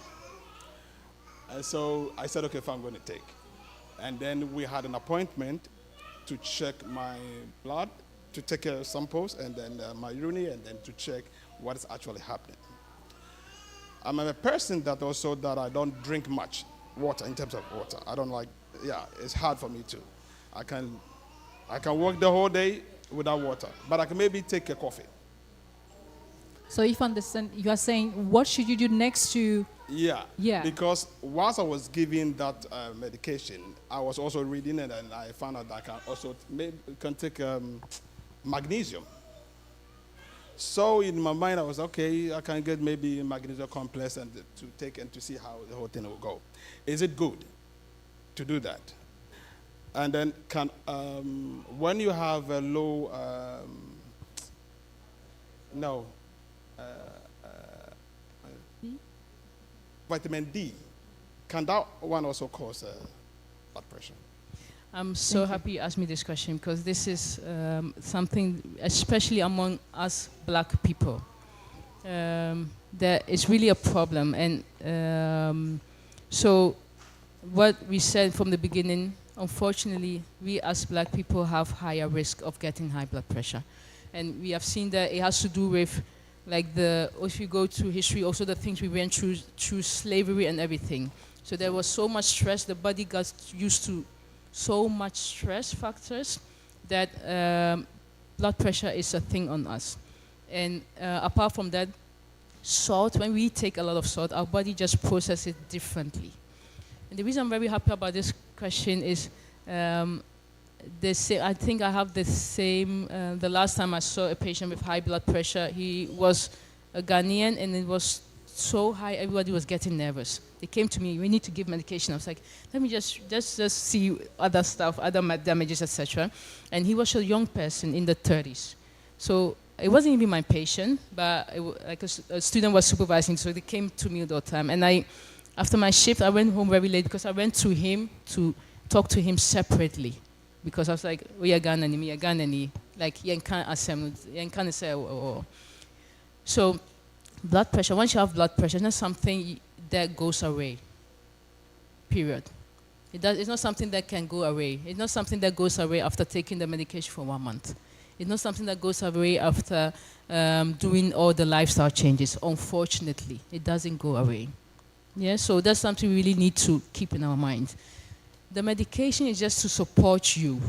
And so I said, okay, if I'm going to take. And then we had an appointment to check my blood, to take samples, and then my urine, and then to check what is actually happening. I'm a person that I don't drink much water in terms of water. I don't like, it's hard for me too. I can work the whole day without water, but I can maybe take a coffee. So if I understand, you are saying, what should you do next to... Yeah. Yeah. Because whilst I was giving that medication, I was also reading it, and I found out that I can also take magnesium. So in my mind, I was okay. I can get maybe magnesium complex and to take and to see how the whole thing will go. Is it good to do that? And then when you have a low vitamin D, can that one also cause blood pressure? I'm so happy you asked me this question, because this is something, especially among us black people, that is really a problem. And so what we said from the beginning, unfortunately, we as black people have higher risk of getting high blood pressure. And we have seen that it has to do with, like, if you go to history, also the things we went through slavery and everything. So there was so much stress, the body got used to so much stress factors that blood pressure is a thing on us. And apart from that, salt, when we take a lot of salt, our body just processes it differently. And the reason I'm very happy about this question is I think I have the same, the last time I saw a patient with high blood pressure, he was a Ghanaian, and it was so high, everybody was getting nervous. They came to me, we need to give medication. I was like, let me just see other stuff, other damages, etc. And he was a young person in the 30s. So it wasn't even my patient, but like a student was supervising, so they came to me all the time. And after my shift, I went home very late because I went to him to talk to him separately. Because I was like, we are Ghanaian, like, you can't say, So blood pressure, once you have blood pressure, it's not something that goes away, period. It's not something that can go away. It's not something that goes away after taking the medication for 1 month. It's not something that goes away after doing all the lifestyle changes. Unfortunately, it doesn't go away. Yeah, so that's something we really need to keep in our mind. The medication is just to support you,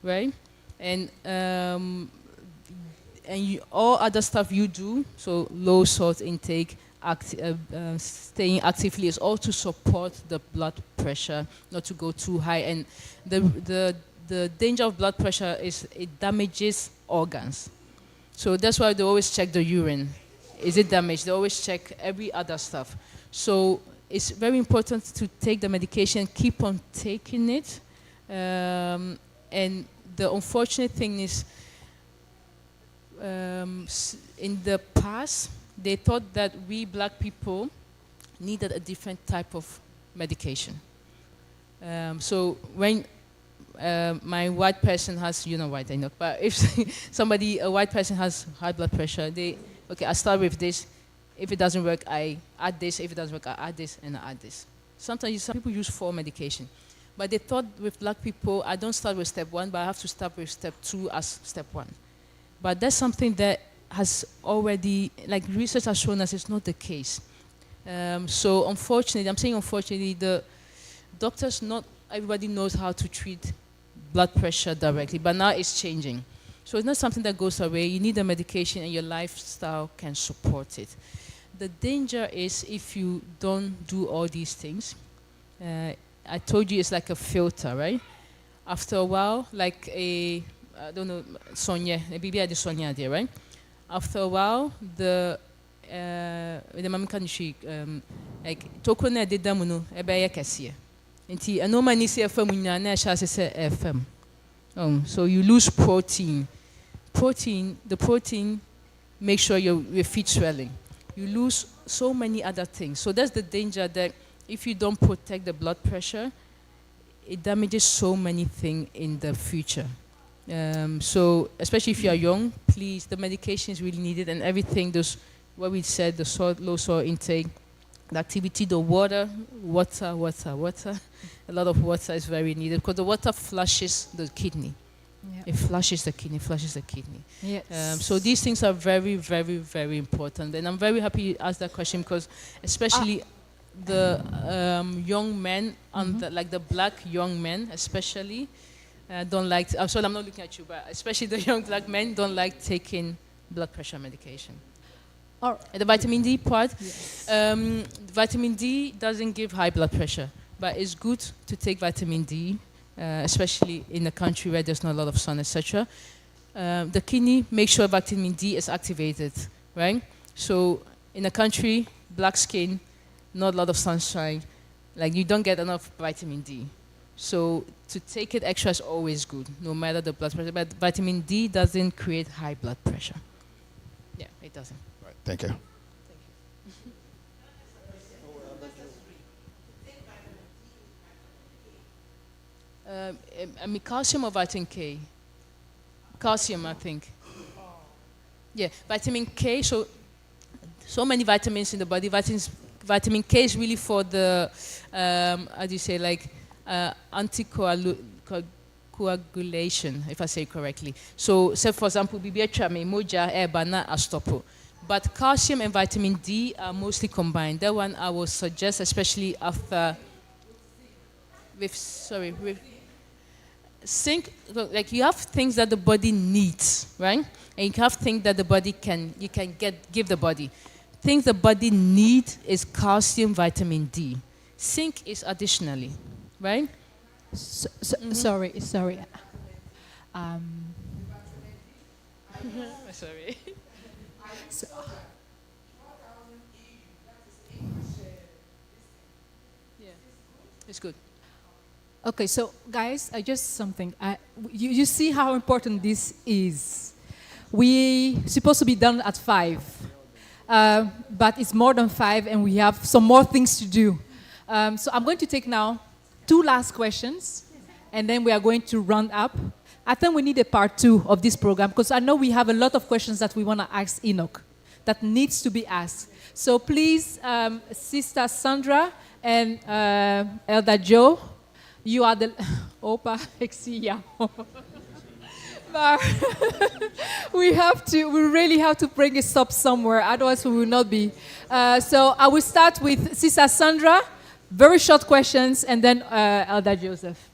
right? And all other stuff you do, so low salt intake, staying actively, is all to support the blood pressure not to go too high. And the danger of blood pressure is it damages organs. So that's why they always check the urine. Is it damaged? They always check every other stuff. So it's very important to take the medication, keep on taking it. And the unfortunate thing is, in the past, they thought that we black people needed a different type of medication. So when my white person has, you know white, I know, but if a white person has high blood pressure, I start with this. If it doesn't work, I add this. If it doesn't work, I add this and I add this. Sometimes some people use 4 medication. But they thought with black people, I don't start with step 1, but I have to start with step 2 as step 1. But that's something that has already, like research has shown us, it's not the case. So unfortunately, I'm saying unfortunately, the doctors, not everybody knows how to treat blood pressure directly, but now it's changing. So it's not something that goes away. You need a medication and your lifestyle can support it. The danger is if you don't do all these things. I told you it's like a filter, right? After a while, like I don't know, Sonia, maybe I had Sonia there, right? After a while, the mami kanishik, like tokona de damuno, ebe yakasiye. Inti anomani se FM unyane shase se FM. So you lose protein. The protein makes sure your feet swelling. You lose so many other things. So that's the danger, that if you don't protect the blood pressure, it damages so many things in the future. So especially if you are young, please, the medication is really needed, and everything, those, what we said, the low salt intake, the activity, the water. A lot of water is very needed because the water flushes the kidney. Yeah. It flushes the kidney. Yes. So these things are very, very, very important. And I'm very happy you asked that question because especially the young men, like the black young men especially, don't like, I'm sorry, I'm not looking at you, but especially the young black men don't like taking blood pressure medication. The vitamin D part, yes. Vitamin D doesn't give high blood pressure, but it's good to take vitamin D, especially in a country where there's not a lot of sun, etc. The kidney makes sure vitamin D is activated, right? So in a country, black skin, not a lot of sunshine, like you don't get enough vitamin D. So to take it extra is always good, no matter the blood pressure. But vitamin D doesn't create high blood pressure. Yeah, it doesn't. Right. Thank you. I mean, calcium or vitamin K? Calcium, I think. Yeah, vitamin K, so many vitamins in the body. Vitamin K is really for the, how do you say, like, anticoagulation, if I say it correctly. So, say for example, moja, bana, astopo. But calcium and vitamin D are mostly combined. That one I will suggest, especially after, with zinc, like you have things that the body needs, right? And you have things that the body you can give the body. Things the body needs is calcium, vitamin D. Zinc is additionally, right? Sorry. Sorry. Yeah, it's good. Okay, so guys, just something. You see how important this is. We supposed to be done at 5, but it's more than 5, and we have some more things to do. So I'm going to take now 2 last questions, and then we are going to round up. I think we need a part 2 of this program because I know we have a lot of questions that we want to ask Enoch that needs to be asked. So please, Sister Sandra and Elder Joe, you are the Opa Exia. But we really have to bring a stop somewhere, otherwise we will not be. So I will start with Sister Sandra, very short questions, and then Elder Joseph.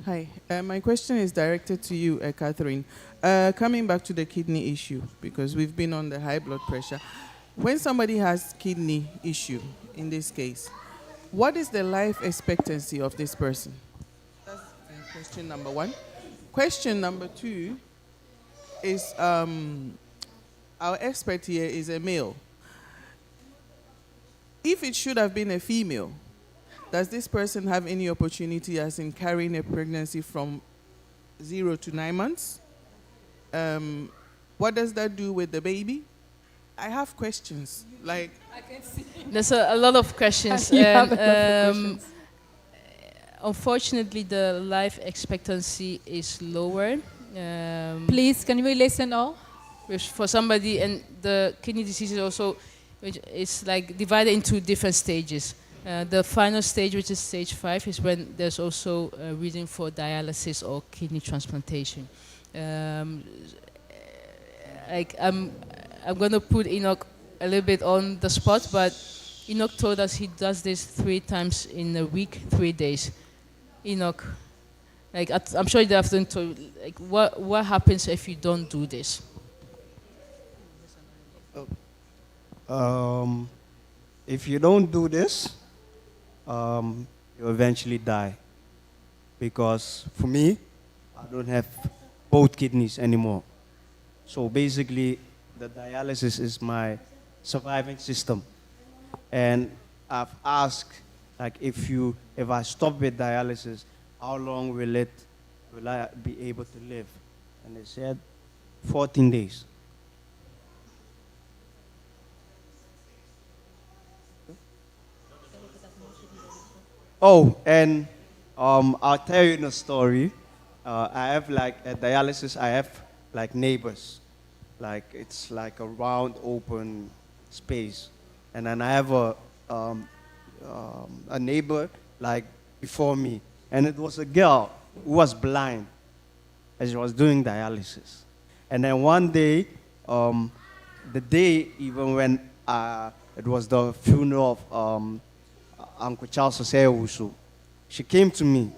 Hi. My question is directed to you, Catherine. Coming back to the kidney issue, because we've been on the high blood pressure. When somebody has kidney issue, in this case, what is the life expectancy of this person? That's question number one. Question number two is our expert here is a male. If it should have been a female, does this person have any opportunity as in carrying a pregnancy from 0 to 9 months? What does that do with the baby? I have questions. Like, There's a lot of questions. You have a and, lot of questions. Unfortunately, the life expectancy is lower. Please, can we listen all? Which for somebody, and the kidney disease is also, which is like divided into different stages. The final stage, which is stage 5, is when there's also a reason for dialysis or kidney transplantation. Like I'm going to put Enoch a little bit on the spot, but Enoch told us he does this 3 times in a week, 3 days. Enoch, like I'm sure you have to told, like what happens if you don't do this? If you don't do this, you eventually die. Because for me, I don't have both kidneys anymore. So basically, the dialysis is my surviving system. And I've asked, like, if I stop with dialysis, how long will I be able to live? And they said 14 days. Oh, and I'll tell you a story. I have like at dialysis, I have like neighbors. Like it's like a round open space. And then I have a neighbor like before me. And it was a girl who was blind as she was doing dialysis. And then one day, the day even when it was the funeral of Uncle Charles Osei, she came to me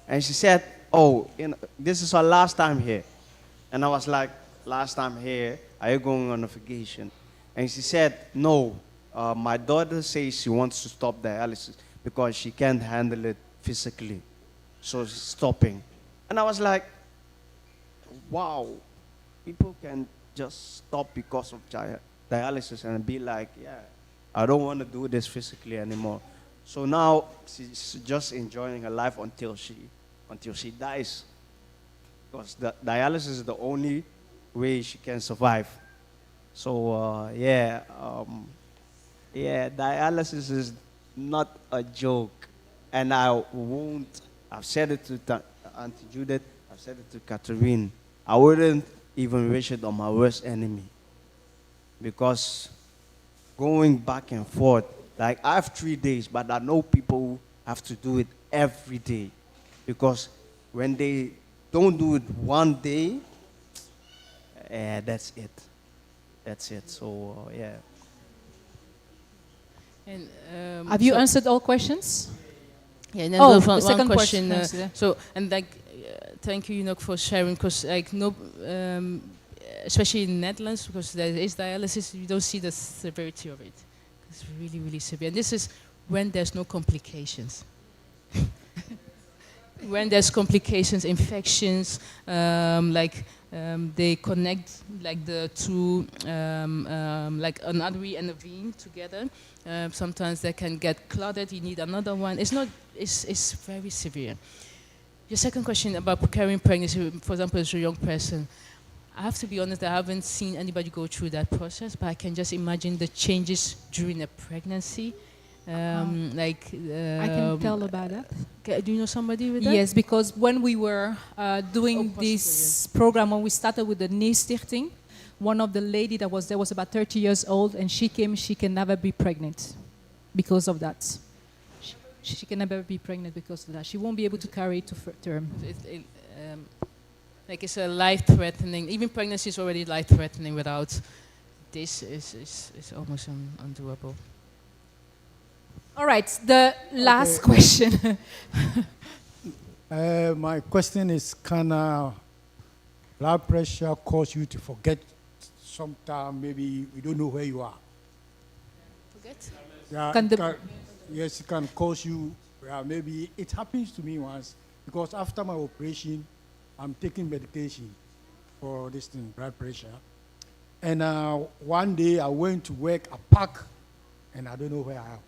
and she said, oh, this is her last time here. And I was like, last time here, are you going on a vacation? And she said, no, my daughter says she wants to stop dialysis because she can't handle it physically. So she's stopping. And I was like, wow, people can just stop because of dialysis and be like, yeah, I don't want to do this physically anymore. So now she's just enjoying her life until she dies. Because the dialysis is the only way she can survive. So dialysis is not a joke. And I've said it to Auntie Judith, I've said it to Catherine. I wouldn't even wish it on my worst enemy. Because going back and forth, like I have 3 days, but I know people who have to do it every day. Because when they don't do it one day, that's it. That's it. So, yeah. And, Have you answered all questions? Yeah, and then Oh, there's the one second question. question, yeah. So, and like, thank you, Enoch, for sharing, because like especially in Netherlands, because there is dialysis, you don't see the severity of it. It's really, really severe. And this is when there's no complications. When there's complications, infections, they connect like the two, like an artery and a vein together. Sometimes they can get clotted. You need another one. It's very severe. Your second question about carrying pregnancy, for example, as a young person, I have to be honest, I haven't seen anybody go through that process, but I can just imagine the changes during a pregnancy. I can tell about that. Do you know somebody with that? Yes, because when we were doing possibly, this program, when we started with the Nee Stichting, one of the lady that was there was about 30 years old, and she can never be pregnant because of that. She can never be pregnant because of that. She won't be able to carry it to term. Like it's a life-threatening, even pregnancy is already life-threatening without this is almost undoable. All right, the last question. My question is, can blood pressure cause you to forget sometime? Maybe you don't know where you are. Forget? Yeah, Can the- yes, it can cause you. Maybe it happens to me once because after my operation, I'm taking medication for this thing, blood pressure. And one day I went to work, I park, and I don't know where I am.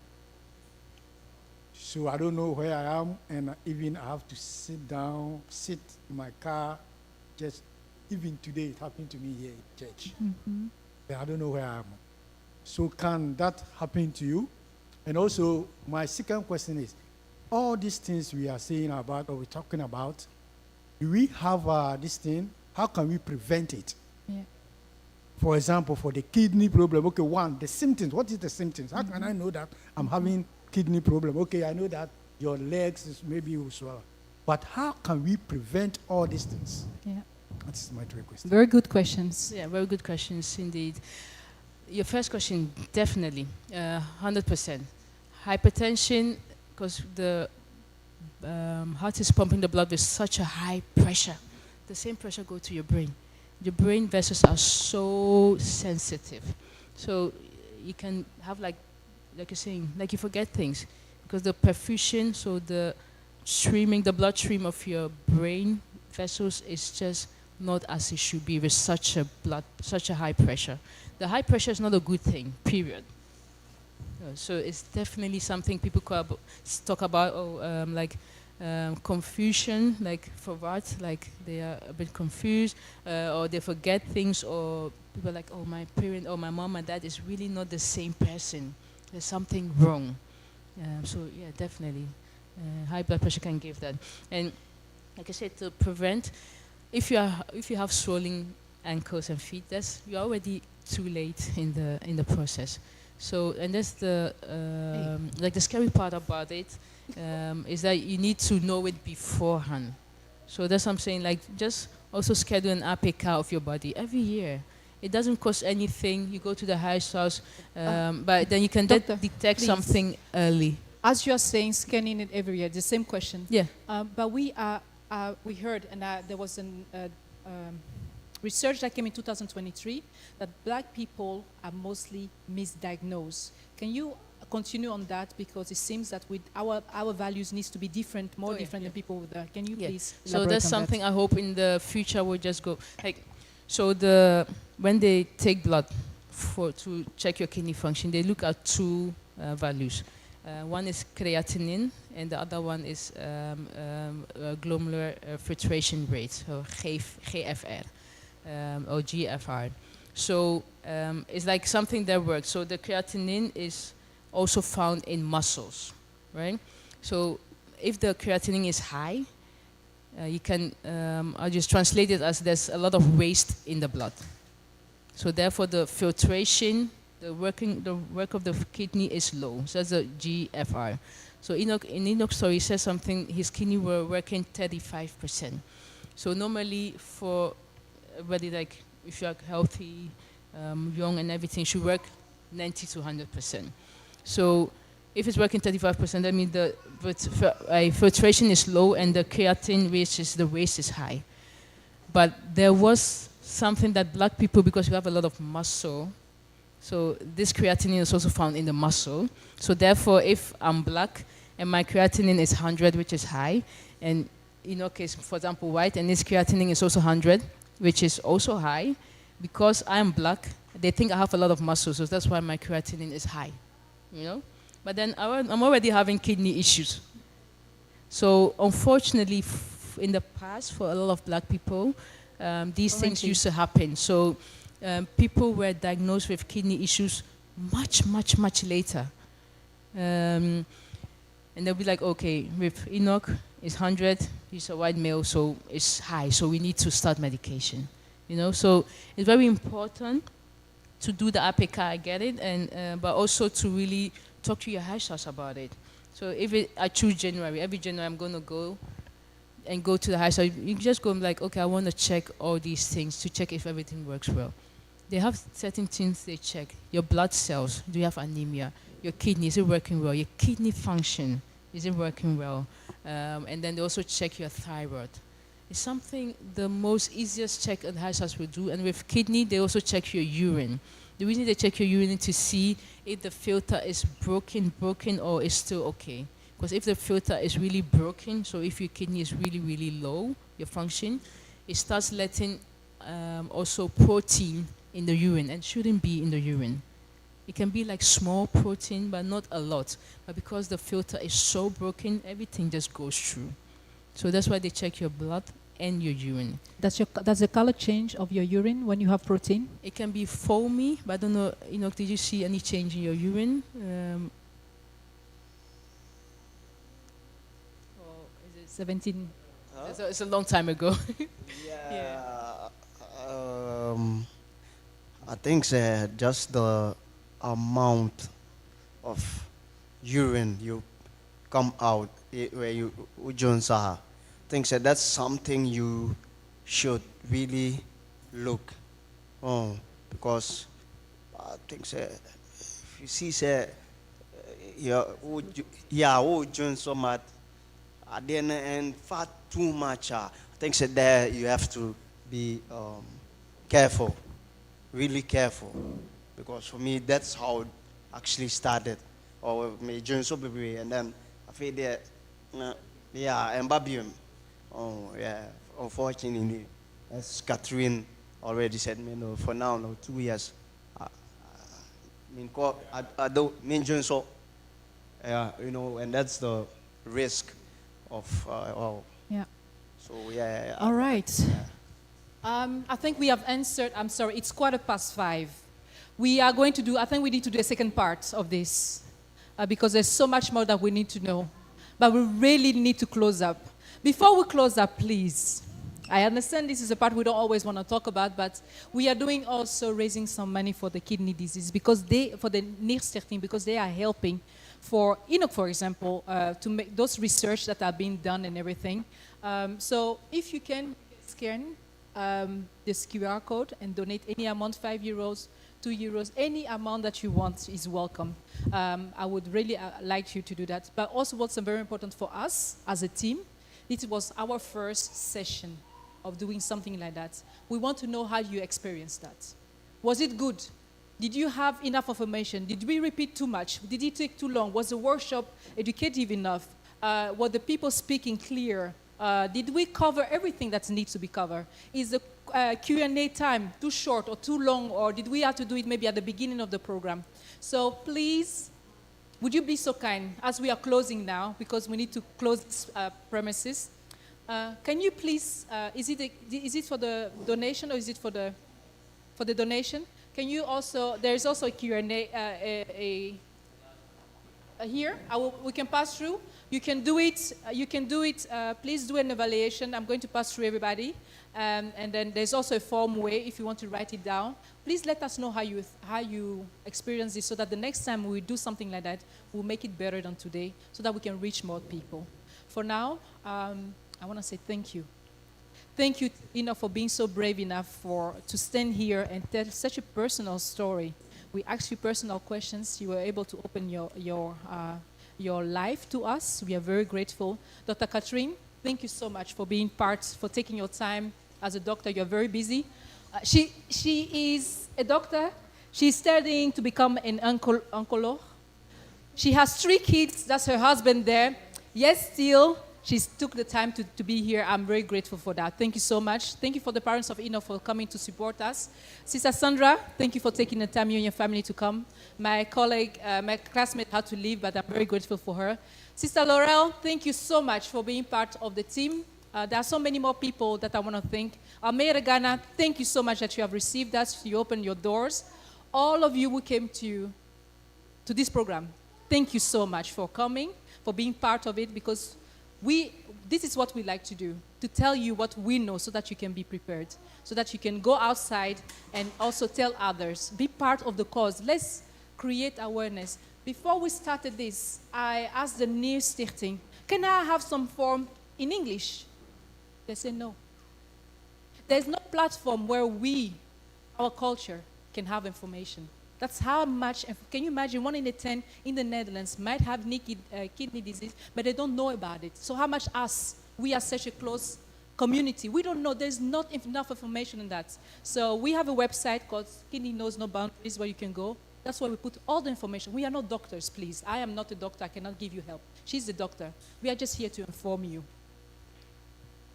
So I don't know where I am, and even I have to sit down, sit in my car. Just even today, it happened to me here in church. And I don't know where I am. So can that happen to you? And also, my second question is, all these things we are saying about or we're talking about, do we have this thing? How can we prevent it? Yeah. For example, for the kidney problem, okay, one, the symptoms. What is the symptoms? How can I know that I'm having kidney problem? Okay, I know that your legs is maybe will swell. But how can we prevent all these things? Yeah. That's my three questions. Very good questions. Yeah, very good questions indeed. Your first question, definitely, 100%. Hypertension, because the heart is pumping the blood with such a high pressure. The same pressure goes to your brain. Your brain vessels are so sensitive. So you can have like you're saying, like you forget things. Because the perfusion, so the blood stream of your brain vessels is just not as it should be with such a high pressure. The high pressure is not a good thing, period. So it's definitely something people talk about, confusion, like for what, like they are a bit confused, or they forget things, or people are like, oh, my parent or my mom and dad is really not the same person. There's something wrong. So yeah, definitely, high blood pressure can give that. And like I said, to prevent, if you have swelling ankles and feet, you're already too late in the process. So, and that's the scary part about it, is that you need to know it beforehand. So that's what I'm saying, like just also schedule an APK of your body every year. It doesn't cost anything. You go to the house, but then you can Doctor, detect please. something early. As you are saying, scanning it every year, the same question. Yeah. But we heard, and there was an research that came in 2023 that black people are mostly misdiagnosed. Can you continue on that, because it seems that with our values needs to be different, more different than people with that. Can you please So elaborate that's on something that? I hope in the future will just go like. So when they take blood to check your kidney function, they look at two values. One is creatinine, and the other one is glomerular filtration rate, so GFR or GFR. So it's like something that works. So the creatinine is also found in muscles, right? So if the creatinine is high, you can, I'll just translate it as there's a lot of waste in the blood. So therefore the filtration, the work of the kidney is low. So that's the GFR. So in Enoch's story, he says something, his kidney were working 35%. So normally for everybody, like if you're healthy, young and everything, should work 90 to 100%. So if it's working 35%, that means the filtration is low and the creatine, which is the waste, is high. But there was something that black people, because we have a lot of muscle, so this creatinine is also found in the muscle. So therefore, if I'm black and my creatinine is 100, which is high, and Enoch is, for example, white, and his creatinine is also 100, which is also high, because I'm black, they think I have a lot of muscle, so that's why my creatinine is high, you know? But then I'm already having kidney issues. So unfortunately, in the past, for a lot of black people, these things used to happen. So people were diagnosed with kidney issues much, much, much later. And they'll be like, okay, with Enoch, it's 100, he's a white male, so it's high, so we need to start medication. You know, so it's very important to do the APK, I get it, and but also to really talk to your house about it. So if I choose January, every January I'm going to go to the house. So you just go and be like, okay, I want to check all these things to check if everything works well. They have certain things they check. Your blood cells, do you have anemia? Your kidney, is it working well? Your kidney function, is it working well? And then they also check your thyroid. It's something the most easiest check an HSAS will do. And with kidney, they also check your urine. The reason they check your urine is to see if the filter is broken, or is still okay. Because if the filter is really broken, so if your kidney is really, really low, your function, it starts letting also protein in the urine, and shouldn't be in the urine. It can be like small protein, but not a lot. But because the filter is so broken, everything just goes through. So that's why they check your blood and your urine. Does the color change of your urine when you have protein? It can be foamy, but I don't know, Enoch, did you see any change in your urine? Or is it 17? It's a long time ago. Yeah. I think just the amount of urine you come out where you Jones are. I think that's something you should really look on, because I think if you see Jones so much and fat too much. I think there you have to be careful, really careful, because for me that's how it actually started. Or me join so baby, and then I feel that and Babium. Oh yeah, unfortunately, as Catherine already said, for now, 2 years. I don't mean join so. Yeah, and that's the risk of Yeah. So yeah. All right. Yeah. I think we have answered. I'm sorry, it's 5:15. We are going to do, I think we need to do a second part of this because there's so much more that we need to know. But we really need to close up. Before we close up, please, I understand this is a part we don't always want to talk about, but we are doing also raising some money for the kidney disease because for the Neerstichting, because they are helping for Enoch, for example, to make those research that are being done and everything. So if you can scan this QR code and donate any amount, 5 euros, 2 euros, any amount that you want is welcome. I would really like you to do that. But also what's very important for us as a team, it was our first session of doing something like that. We want to know how you experienced that. Was it good? Did you have enough information? Did we repeat too much? Did it take too long? Was the workshop educative enough? Were the people speaking clear? Did we cover everything that needs to be covered? Is the Q&A time too short or too long, or did we have to do it maybe at the beginning of the program? So please, would you be so kind, as we are closing now, because we need to close this premises, can you please, is it for the donation or is it for the donation? Can you also, there is also a Q&A here. We can pass through. You can do it. Please do an evaluation. I'm going to pass through everybody. And then there's also a form way if you want to write it down. Please let us know how you experience this so that the next time we do something like that, we'll make it better than today so that we can reach more people. For now, I want to say thank you. Thank you, Enoch, for being so brave enough to stand here and tell such a personal story. We asked you personal questions. You were able to open your life to us. We are very grateful. Dr. Catherine, thank you so much for being for taking your time as a doctor. You're very busy. She is a doctor. She's studying to become an oncologist. She has 3 kids. That's her husband there. Yes, still, she took the time to be here. I'm very grateful for that. Thank you so much. Thank you for the parents of Enoch for coming to support us. Sister Sandra, thank you for taking the time, you and your family, to come. My colleague, my classmate had to leave, but I'm very grateful for her. Sister Laurel, thank you so much for being part of the team. There are so many more people that I want to thank. Mayor Ghana, thank you so much that you have received us. You opened your doors. All of you who came to this program, thank you so much for coming, for being part of it, because this is what we like to do, to tell you what we know so that you can be prepared, so that you can go outside and also tell others. Be part of the cause. Let's create awareness. Before we started this, I asked the Neerstichting, can I have some form in English? They said no. There's no platform where our culture, can have information. That's how much, can you imagine 1 in 10 in the Netherlands might have kidney disease, but they don't know about it. So how much we are such a close community, we don't know, there's not enough information on that. So we have a website called Kidney Knows No Boundaries where you can go. That's where we put all the information. We are not doctors, please. I am not a doctor, I cannot give you help. She's the doctor. We are just here to inform you.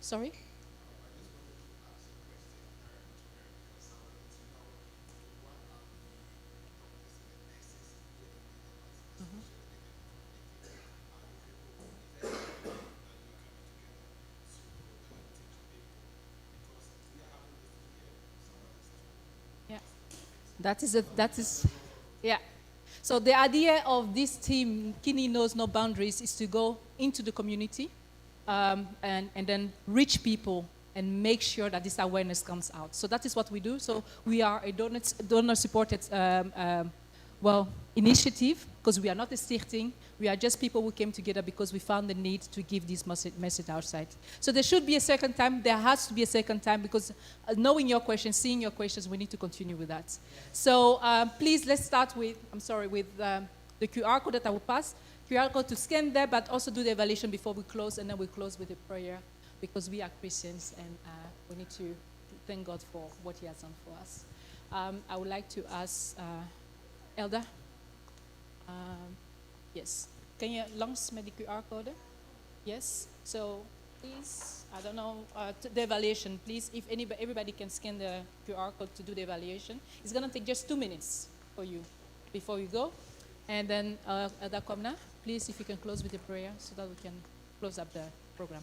Sorry? That is, yeah. So the idea of this team, Kidney Knows No Boundaries, is to go into the community and then reach people and make sure that this awareness comes out. So that is what we do. So we are a donor-supported initiative, because we are not a stichting. We are just people who came together because we found the need to give this message outside. So there should be a second time. There has to be a second time, because knowing your questions, seeing your questions, we need to continue with that. So please, let's start with, with the QR code that I will pass. QR code to scan there, but also do the evaluation before we close, and then we close with a prayer, because we are Christians and we need to thank God for what He has done for us. I would like to ask Elda. Yes. Can you langs met die QR-code? Yes. So please, I don't know, the evaluation, please, if everybody can scan the QR code to do the evaluation. It's going to take just 2 minutes for you before you go. And then, Elda Komna, please, if you can close with a prayer so that we can close up the program.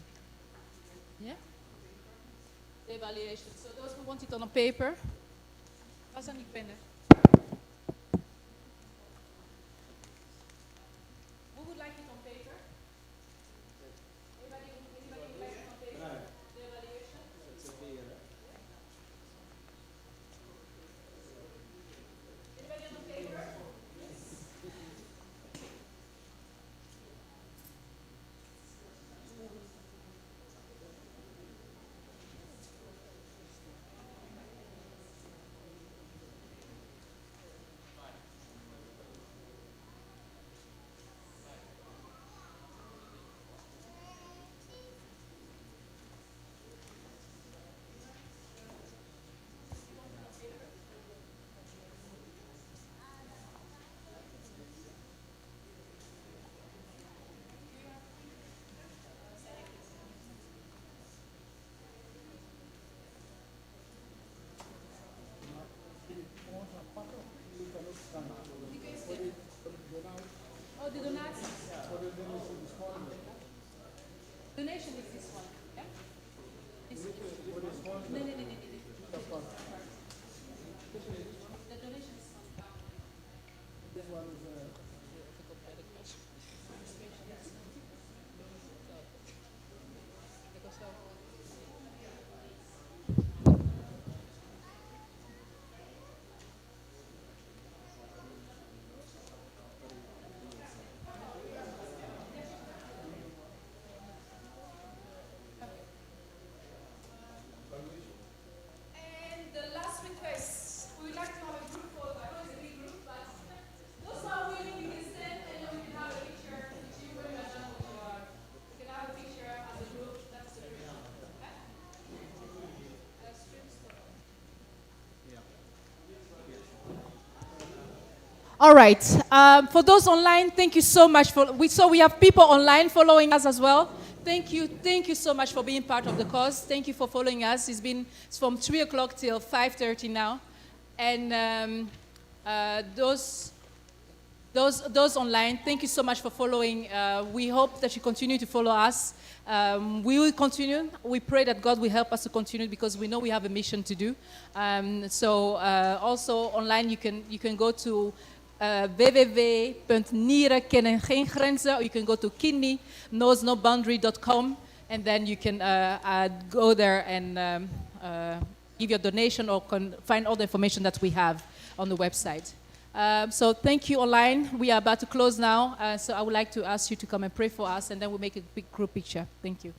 Yeah? The evaluation. So those who want it on a paper, was aan die pennen. Who would like it on paper? Anybody would like it on paper? The evaluation? Anybody on paper? Oh, the donation. Donation is this one. Yeah? No. The donation is one. This one is all right. For those online, thank you so much. We have people online following us as well. Thank you so much for being part of the cause. Thank you for following us. It's from 3 o'clock till 5:30 now. And those online, thank you so much for following. We hope that you continue to follow us. We will continue. We pray that God will help us to continue, because we know we have a mission to do. Also online, you can go to www.nieren kennen geen grenzen, or you can go to kidneyknowsnoboundary.com, and then you can go there and give your donation, or find all the information that we have on the website. So thank you online. We are about to close now, so I would like to ask you to come and pray for us, and then we'll make a big group picture. Thank you.